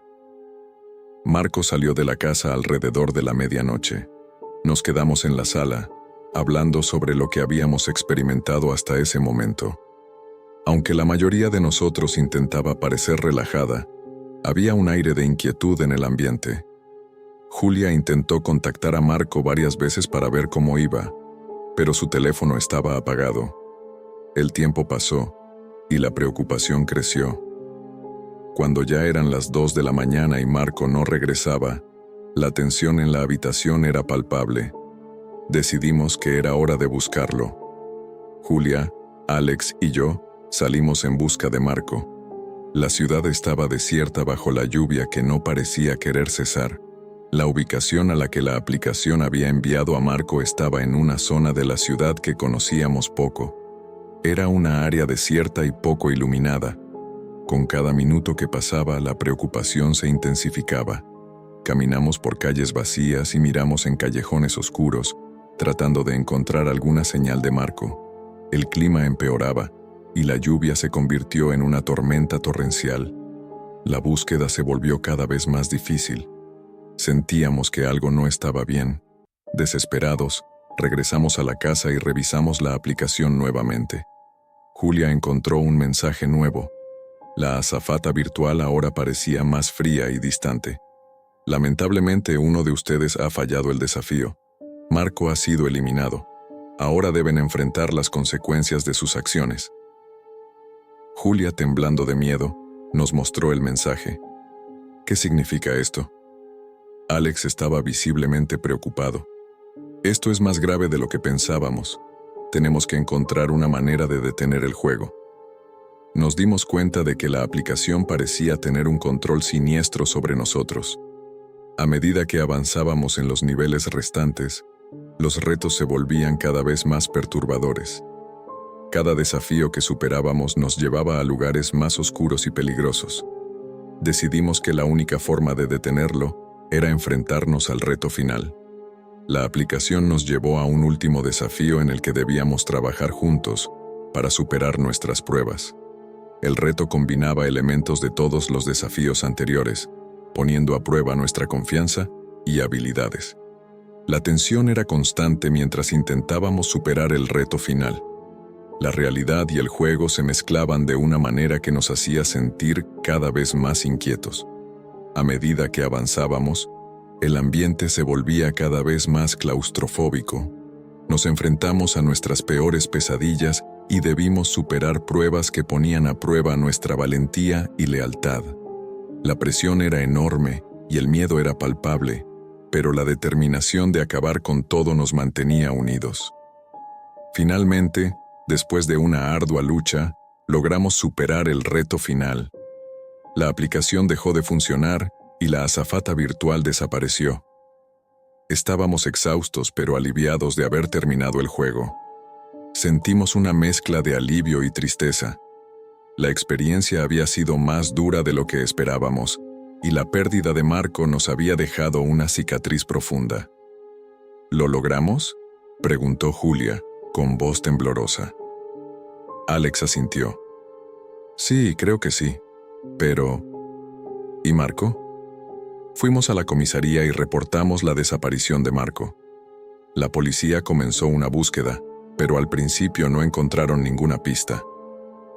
Marco salió de la casa alrededor de la medianoche. Nos quedamos en la sala, hablando sobre lo que habíamos experimentado hasta ese momento. Aunque la mayoría de nosotros intentaba parecer relajada, había un aire de inquietud en el ambiente. Julia intentó contactar a Marco varias veces para ver cómo iba, pero su teléfono estaba apagado. El tiempo pasó y la preocupación creció. Cuando ya eran las 2 de la mañana y Marco no regresaba, la tensión en la habitación era palpable. Decidimos que era hora de buscarlo. Julia, Alex y yo salimos en busca de Marco. La ciudad estaba desierta bajo la lluvia que no parecía querer cesar. La ubicación a la que la aplicación había enviado a Marco estaba en una zona de la ciudad que conocíamos poco. Era una área desierta y poco iluminada. Con cada minuto que pasaba, la preocupación se intensificaba. Caminamos por calles vacías y miramos en callejones oscuros, tratando de encontrar alguna señal de Marco. El clima empeoraba y la lluvia se convirtió en una tormenta torrencial. La búsqueda se volvió cada vez más difícil. Sentíamos que algo no estaba bien. Desesperados, regresamos a la casa y revisamos la aplicación nuevamente. Julia encontró un mensaje nuevo. La azafata virtual ahora parecía más fría y distante. Lamentablemente, uno de ustedes ha fallado el desafío. Marco ha sido eliminado. Ahora deben enfrentar las consecuencias de sus acciones. Julia, temblando de miedo, nos mostró el mensaje. ¿Qué significa esto? Alex estaba visiblemente preocupado. Esto es más grave de lo que pensábamos. Tenemos que encontrar una manera de detener el juego. Nos dimos cuenta de que la aplicación parecía tener un control siniestro sobre nosotros. A medida que avanzábamos en los niveles restantes, los retos se volvían cada vez más perturbadores. Cada desafío que superábamos nos llevaba a lugares más oscuros y peligrosos. Decidimos que la única forma de detenerlo era enfrentarnos al reto final. La aplicación nos llevó a un último desafío en el que debíamos trabajar juntos para superar nuestras pruebas. El reto combinaba elementos de todos los desafíos anteriores, poniendo a prueba nuestra confianza y habilidades. La tensión era constante mientras intentábamos superar el reto final. La realidad y el juego se mezclaban de una manera que nos hacía sentir cada vez más inquietos. A medida que avanzábamos, el ambiente se volvía cada vez más claustrofóbico. Nos enfrentamos a nuestras peores pesadillas y debimos superar pruebas que ponían a prueba nuestra valentía y lealtad. La presión era enorme y el miedo era palpable, pero la determinación de acabar con todo nos mantenía unidos. Finalmente, después de una ardua lucha, logramos superar el reto final. La aplicación dejó de funcionar y la azafata virtual desapareció. Estábamos exhaustos pero aliviados de haber terminado el juego. Sentimos una mezcla de alivio y tristeza. La experiencia había sido más dura de lo que esperábamos, y la pérdida de Marco nos había dejado una cicatriz profunda. ¿Lo logramos?, preguntó Julia, con voz temblorosa. Alex asintió. Sí, creo que sí. Pero... ¿y Marco? Fuimos a la comisaría y reportamos la desaparición de Marco. La policía comenzó una búsqueda, pero al principio no encontraron ninguna pista.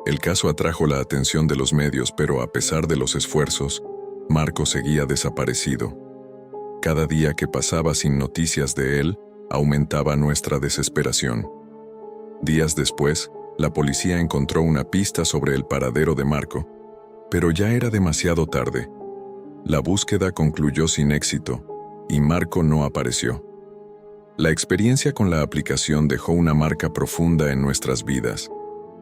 El caso atrajo la atención de los medios, pero a pesar de los esfuerzos, Marco seguía desaparecido. Cada día que pasaba sin noticias de él, aumentaba nuestra desesperación. Días después, la policía encontró una pista sobre el paradero de Marco, pero ya era demasiado tarde. La búsqueda concluyó sin éxito, y Marco no apareció. La experiencia con la aplicación dejó una marca profunda en nuestras vidas.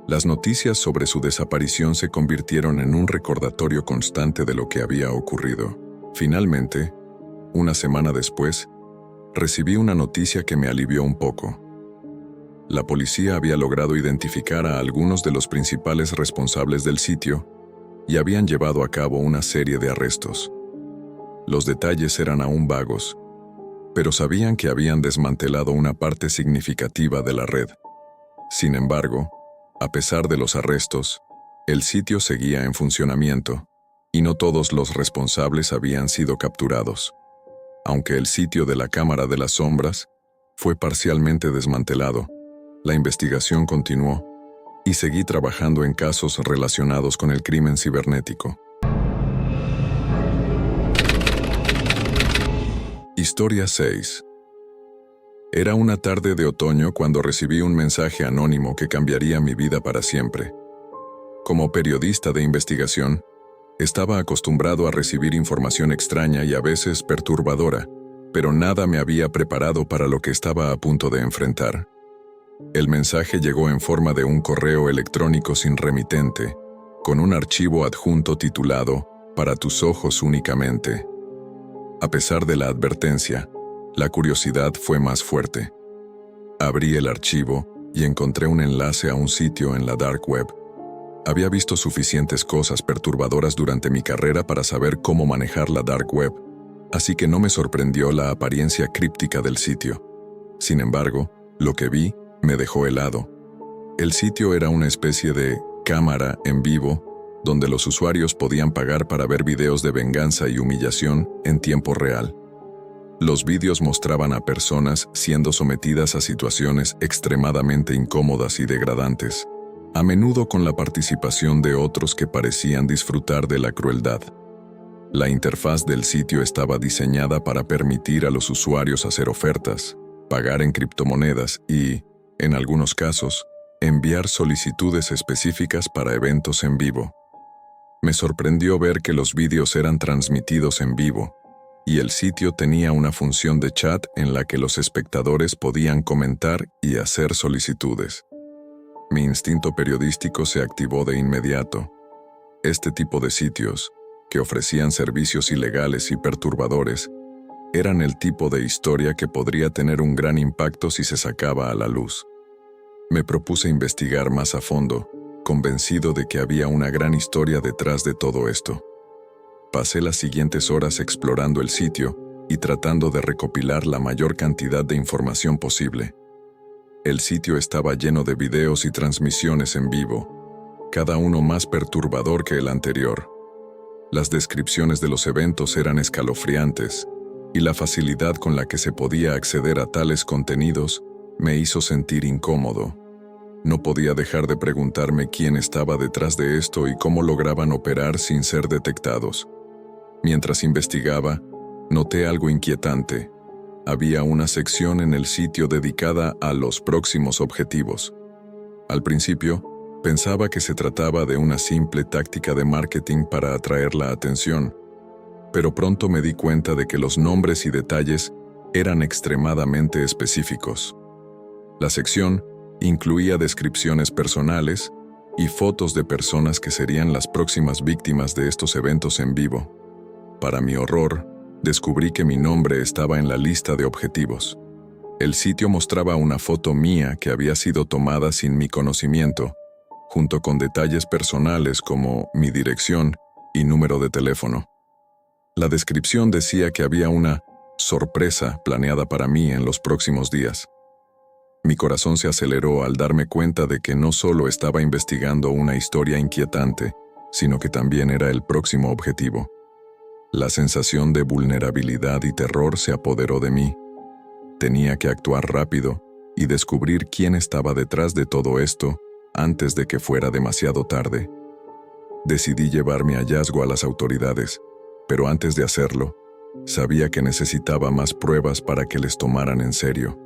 Las noticias sobre su desaparición se convirtieron en un recordatorio constante de lo que había ocurrido. Finalmente, una semana después, recibí una noticia que me alivió un poco. La policía había logrado identificar a algunos de los principales responsables del sitio y habían llevado a cabo una serie de arrestos. Los detalles eran aún vagos, pero sabían que habían desmantelado una parte significativa de la red. Sin embargo, a pesar de los arrestos, el sitio seguía en funcionamiento, y no todos los responsables habían sido capturados. Aunque el sitio de la Cámara de las Sombras fue parcialmente desmantelado, la investigación continuó, y seguí trabajando en casos relacionados con el crimen cibernético. Historia 6. Era una tarde de otoño cuando recibí un mensaje anónimo que cambiaría mi vida para siempre. Como periodista de investigación, estaba acostumbrado a recibir información extraña y a veces perturbadora, pero nada me había preparado para lo que estaba a punto de enfrentar. El mensaje llegó en forma de un correo electrónico sin remitente, con un archivo adjunto titulado «Para tus ojos únicamente». A pesar de la advertencia, la curiosidad fue más fuerte. Abrí el archivo y encontré un enlace a un sitio en la dark web. Había visto suficientes cosas perturbadoras durante mi carrera para saber cómo manejar la dark web, así que no me sorprendió la apariencia críptica del sitio. Sin embargo, lo que vi me dejó helado. El sitio era una especie de cámara en vivo, donde los usuarios podían pagar para ver videos de venganza y humillación en tiempo real. Los vídeos mostraban a personas siendo sometidas a situaciones extremadamente incómodas y degradantes, a menudo con la participación de otros que parecían disfrutar de la crueldad. La interfaz del sitio estaba diseñada para permitir a los usuarios hacer ofertas, pagar en criptomonedas y, en algunos casos, enviar solicitudes específicas para eventos en vivo. Me sorprendió ver que los vídeos eran transmitidos en vivo, y el sitio tenía una función de chat en la que los espectadores podían comentar y hacer solicitudes. Mi instinto periodístico se activó de inmediato. Este tipo de sitios, que ofrecían servicios ilegales y perturbadores, eran el tipo de historia que podría tener un gran impacto si se sacaba a la luz. Me propuse investigar más a fondo, convencido de que había una gran historia detrás de todo esto. Pasé las siguientes horas explorando el sitio y tratando de recopilar la mayor cantidad de información posible. El sitio estaba lleno de videos y transmisiones en vivo, cada uno más perturbador que el anterior. Las descripciones de los eventos eran escalofriantes, y la facilidad con la que se podía acceder a tales contenidos me hizo sentir incómodo. No podía dejar de preguntarme quién estaba detrás de esto y cómo lograban operar sin ser detectados. Mientras investigaba, noté algo inquietante. Había una sección en el sitio dedicada a los próximos objetivos. Al principio, pensaba que se trataba de una simple táctica de marketing para atraer la atención, pero pronto me di cuenta de que los nombres y detalles eran extremadamente específicos. La sección incluía descripciones personales y fotos de personas que serían las próximas víctimas de estos eventos en vivo. Para mi horror, descubrí que mi nombre estaba en la lista de objetivos. El sitio mostraba una foto mía que había sido tomada sin mi conocimiento, junto con detalles personales como mi dirección y número de teléfono. La descripción decía que había una sorpresa planeada para mí en los próximos días. Mi corazón se aceleró al darme cuenta de que no solo estaba investigando una historia inquietante, sino que también era el próximo objetivo. La sensación de vulnerabilidad y terror se apoderó de mí. Tenía que actuar rápido y descubrir quién estaba detrás de todo esto antes de que fuera demasiado tarde. Decidí llevar mi hallazgo a las autoridades, pero antes de hacerlo, sabía que necesitaba más pruebas para que les tomaran en serio.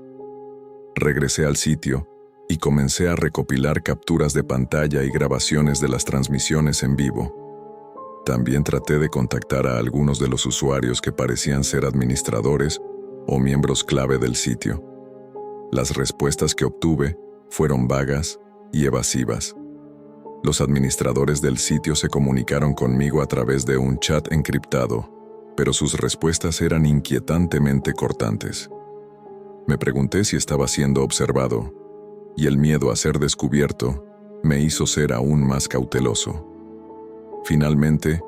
Regresé al sitio y comencé a recopilar capturas de pantalla y grabaciones de las transmisiones en vivo. También traté de contactar a algunos de los usuarios que parecían ser administradores o miembros clave del sitio. Las respuestas que obtuve fueron vagas y evasivas. Los administradores del sitio se comunicaron conmigo a través de un chat encriptado, pero sus respuestas eran inquietantemente cortantes. Me pregunté si estaba siendo observado, y el miedo a ser descubierto me hizo ser aún más cauteloso. Finalmente,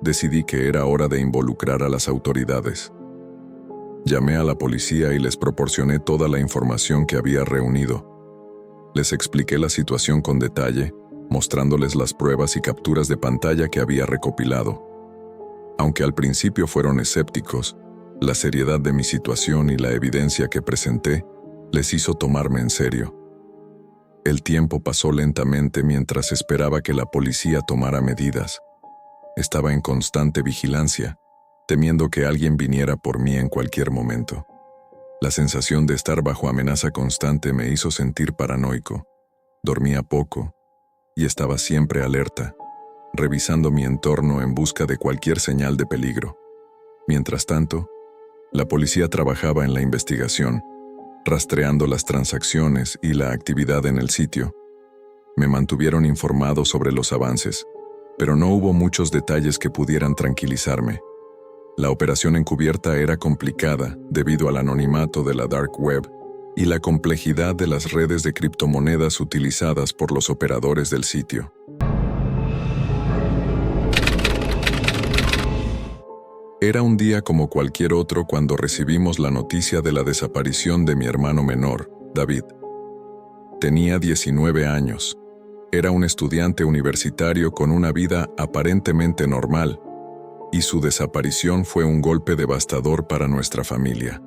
decidí que era hora de involucrar a las autoridades. Llamé a la policía y les proporcioné toda la información que había reunido. Les expliqué la situación con detalle, mostrándoles las pruebas y capturas de pantalla que había recopilado. Aunque al principio fueron escépticos, la seriedad de mi situación y la evidencia que presenté les hizo tomarme en serio. El tiempo pasó lentamente mientras esperaba que la policía tomara medidas. Estaba en constante vigilancia, temiendo que alguien viniera por mí en cualquier momento. La sensación de estar bajo amenaza constante me hizo sentir paranoico. Dormía poco y estaba siempre alerta, revisando mi entorno en busca de cualquier señal de peligro. Mientras tanto, la policía trabajaba en la investigación, rastreando las transacciones y la actividad en el sitio. Me mantuvieron informado sobre los avances, pero no hubo muchos detalles que pudieran tranquilizarme. La operación encubierta era complicada debido al anonimato de la Dark Web y la complejidad de las redes de criptomonedas utilizadas por los operadores del sitio. Era un día como cualquier otro cuando recibimos la noticia de la desaparición de mi hermano menor, David. Tenía 19 años. Era un estudiante universitario con una vida aparentemente normal, y su desaparición fue un golpe devastador para nuestra familia.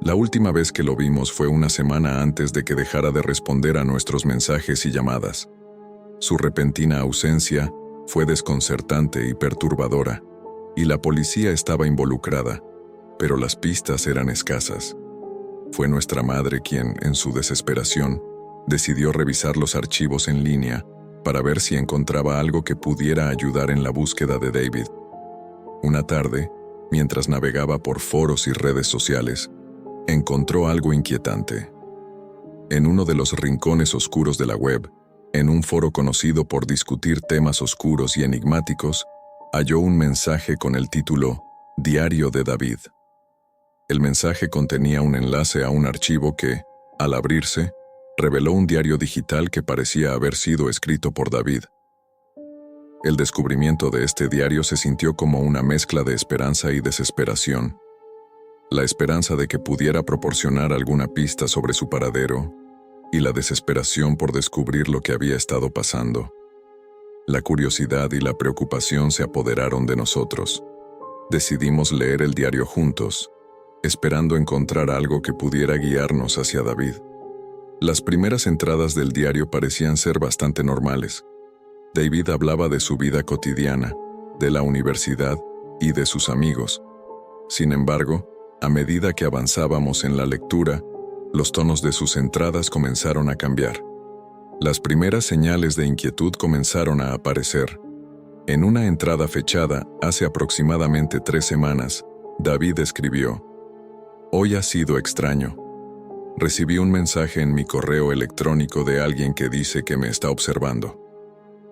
La última vez que lo vimos fue una semana antes de que dejara de responder a nuestros mensajes y llamadas. Su repentina ausencia fue desconcertante y perturbadora, y la policía estaba involucrada, pero las pistas eran escasas. Fue nuestra madre quien, en su desesperación, decidió revisar los archivos en línea para ver si encontraba algo que pudiera ayudar en la búsqueda de David. Una tarde, mientras navegaba por foros y redes sociales, encontró algo inquietante. En uno de los rincones oscuros de la web, en un foro conocido por discutir temas oscuros y enigmáticos, halló un mensaje con el título Diario de David. El mensaje contenía un enlace a un archivo que, al abrirse, reveló un diario digital que parecía haber sido escrito por David. El descubrimiento de este diario se sintió como una mezcla de esperanza y desesperación. La esperanza de que pudiera proporcionar alguna pista sobre su paradero, y la desesperación por descubrir lo que había estado pasando. La curiosidad y la preocupación se apoderaron de nosotros. Decidimos leer el diario juntos, esperando encontrar algo que pudiera guiarnos hacia David. Las primeras entradas del diario parecían ser bastante normales. David hablaba de su vida cotidiana, de la universidad y de sus amigos. Sin embargo, a medida que avanzábamos en la lectura, los tonos de sus entradas comenzaron a cambiar. Las primeras señales de inquietud comenzaron a aparecer. En una entrada fechada hace aproximadamente 3 semanas, David escribió: «Hoy ha sido extraño. Recibí un mensaje en mi correo electrónico de alguien que dice que me está observando.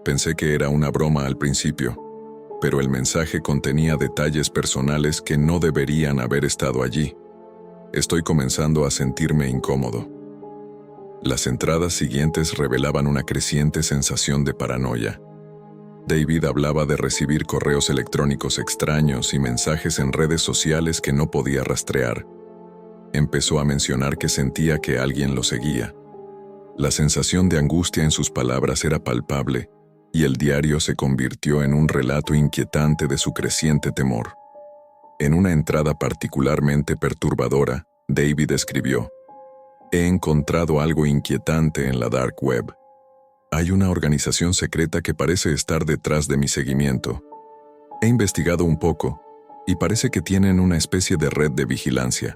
Pensé que era una broma al principio, pero el mensaje contenía detalles personales que no deberían haber estado allí. Estoy comenzando a sentirme incómodo». Las entradas siguientes revelaban una creciente sensación de paranoia. David hablaba de recibir correos electrónicos extraños y mensajes en redes sociales que no podía rastrear. Empezó a mencionar que sentía que alguien lo seguía. La sensación de angustia en sus palabras era palpable, y el diario se convirtió en un relato inquietante de su creciente temor. En una entrada particularmente perturbadora, David escribió: «He encontrado algo inquietante en la Dark Web. Hay una organización secreta que parece estar detrás de mi seguimiento. He investigado un poco, y parece que tienen una especie de red de vigilancia.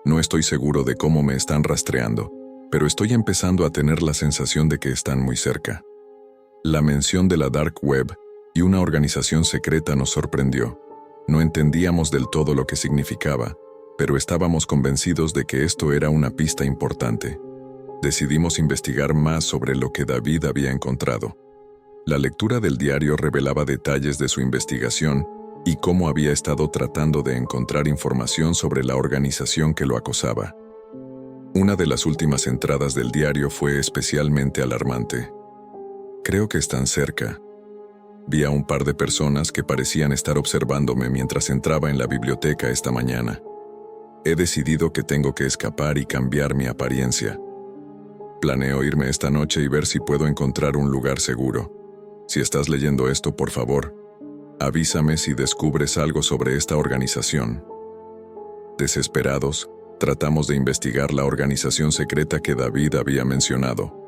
No estoy seguro de cómo me están rastreando, pero estoy empezando a tener la sensación de que están muy cerca». La mención de la Dark Web y una organización secreta nos sorprendió. No entendíamos del todo lo que significaba, pero estábamos convencidos de que esto era una pista importante. Decidimos investigar más sobre lo que David había encontrado. La lectura del diario revelaba detalles de su investigación y cómo había estado tratando de encontrar información sobre la organización que lo acosaba. Una de las últimas entradas del diario fue especialmente alarmante. «Creo que están cerca. Vi a un par de personas que parecían estar observándome mientras entraba en la biblioteca esta mañana. He decidido que tengo que escapar y cambiar mi apariencia. Planeo irme esta noche y ver si puedo encontrar un lugar seguro. Si estás leyendo esto, por favor, avísame si descubres algo sobre esta organización». Desesperados, tratamos de investigar la organización secreta que David había mencionado.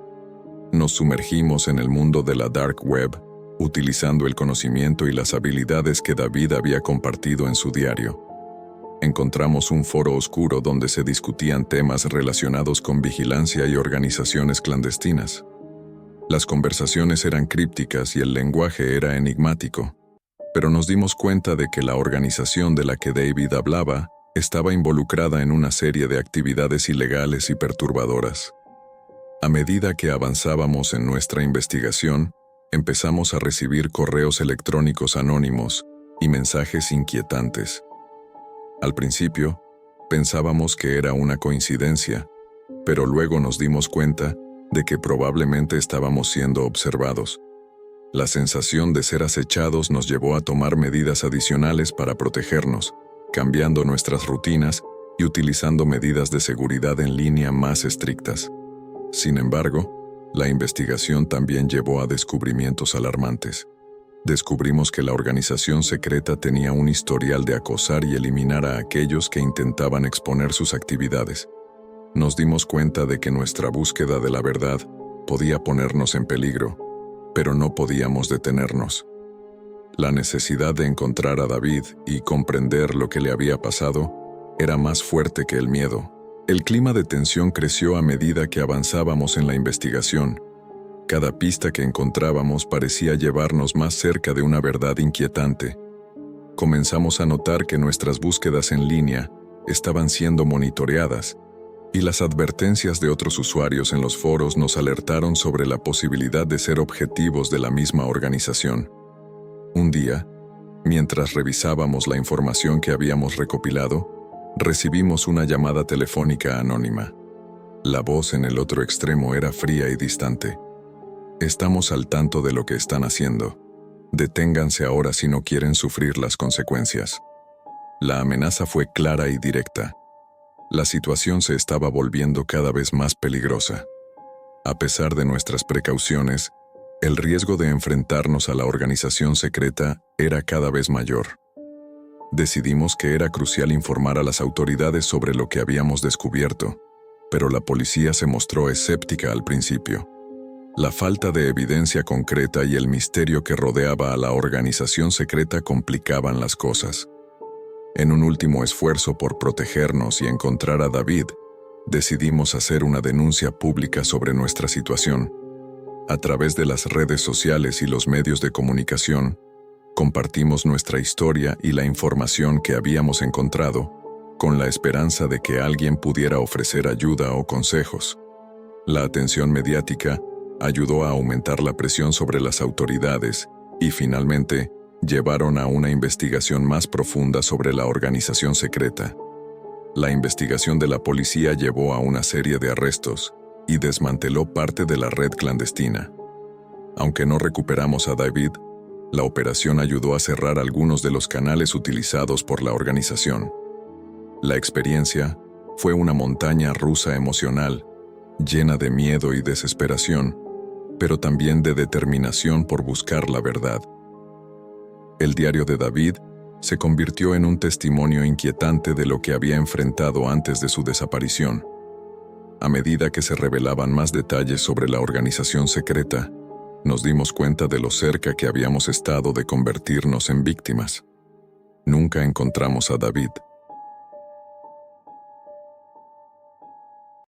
Nos sumergimos en el mundo de la Dark Web utilizando el conocimiento y las habilidades que David había compartido en su diario. Encontramos un foro oscuro donde se discutían temas relacionados con vigilancia y organizaciones clandestinas. Las conversaciones eran crípticas y el lenguaje era enigmático, pero nos dimos cuenta de que la organización de la que David hablaba estaba involucrada en una serie de actividades ilegales y perturbadoras. A medida que avanzábamos en nuestra investigación, empezamos a recibir correos electrónicos anónimos y mensajes inquietantes. Al principio, pensábamos que era una coincidencia, pero luego nos dimos cuenta de que probablemente estábamos siendo observados. La sensación de ser acechados nos llevó a tomar medidas adicionales para protegernos, cambiando nuestras rutinas y utilizando medidas de seguridad en línea más estrictas. Sin embargo, la investigación también llevó a descubrimientos alarmantes. Descubrimos que la organización secreta tenía un historial de acosar y eliminar a aquellos que intentaban exponer sus actividades. Nos dimos cuenta de que nuestra búsqueda de la verdad podía ponernos en peligro, pero no podíamos detenernos. La necesidad de encontrar a David y comprender lo que le había pasado era más fuerte que el miedo. El clima de tensión creció a medida que avanzábamos en la investigación. Cada pista que encontrábamos parecía llevarnos más cerca de una verdad inquietante. Comenzamos a notar que nuestras búsquedas en línea estaban siendo monitoreadas, y las advertencias de otros usuarios en los foros nos alertaron sobre la posibilidad de ser objetivos de la misma organización. Un día, mientras revisábamos la información que habíamos recopilado, recibimos una llamada telefónica anónima. La voz en el otro extremo era fría y distante. Estamos al tanto de lo que están haciendo. Deténganse ahora si no quieren sufrir las consecuencias. La amenaza fue clara y directa. La situación se estaba volviendo cada vez más peligrosa. A pesar de nuestras precauciones, el riesgo de enfrentarnos a la organización secreta era cada vez mayor. Decidimos que era crucial informar a las autoridades sobre lo que habíamos descubierto, pero la policía se mostró escéptica al principio. La falta de evidencia concreta y el misterio que rodeaba a la organización secreta complicaban las cosas. En un último esfuerzo por protegernos y encontrar a David, decidimos hacer una denuncia pública sobre nuestra situación. A través de las redes sociales y los medios de comunicación, compartimos nuestra historia y la información que habíamos encontrado, con la esperanza de que alguien pudiera ofrecer ayuda o consejos. La atención mediática ayudó a aumentar la presión sobre las autoridades y, finalmente, llevaron a una investigación más profunda sobre la organización secreta. La investigación de la policía llevó a una serie de arrestos y desmanteló parte de la red clandestina. Aunque no recuperamos a David, la operación ayudó a cerrar algunos de los canales utilizados por la organización. La experiencia fue una montaña rusa emocional, llena de miedo y desesperación, pero también de determinación por buscar la verdad. El diario de David se convirtió en un testimonio inquietante de lo que había enfrentado antes de su desaparición. A medida que se revelaban más detalles sobre la organización secreta, nos dimos cuenta de lo cerca que habíamos estado de convertirnos en víctimas. Nunca encontramos a David,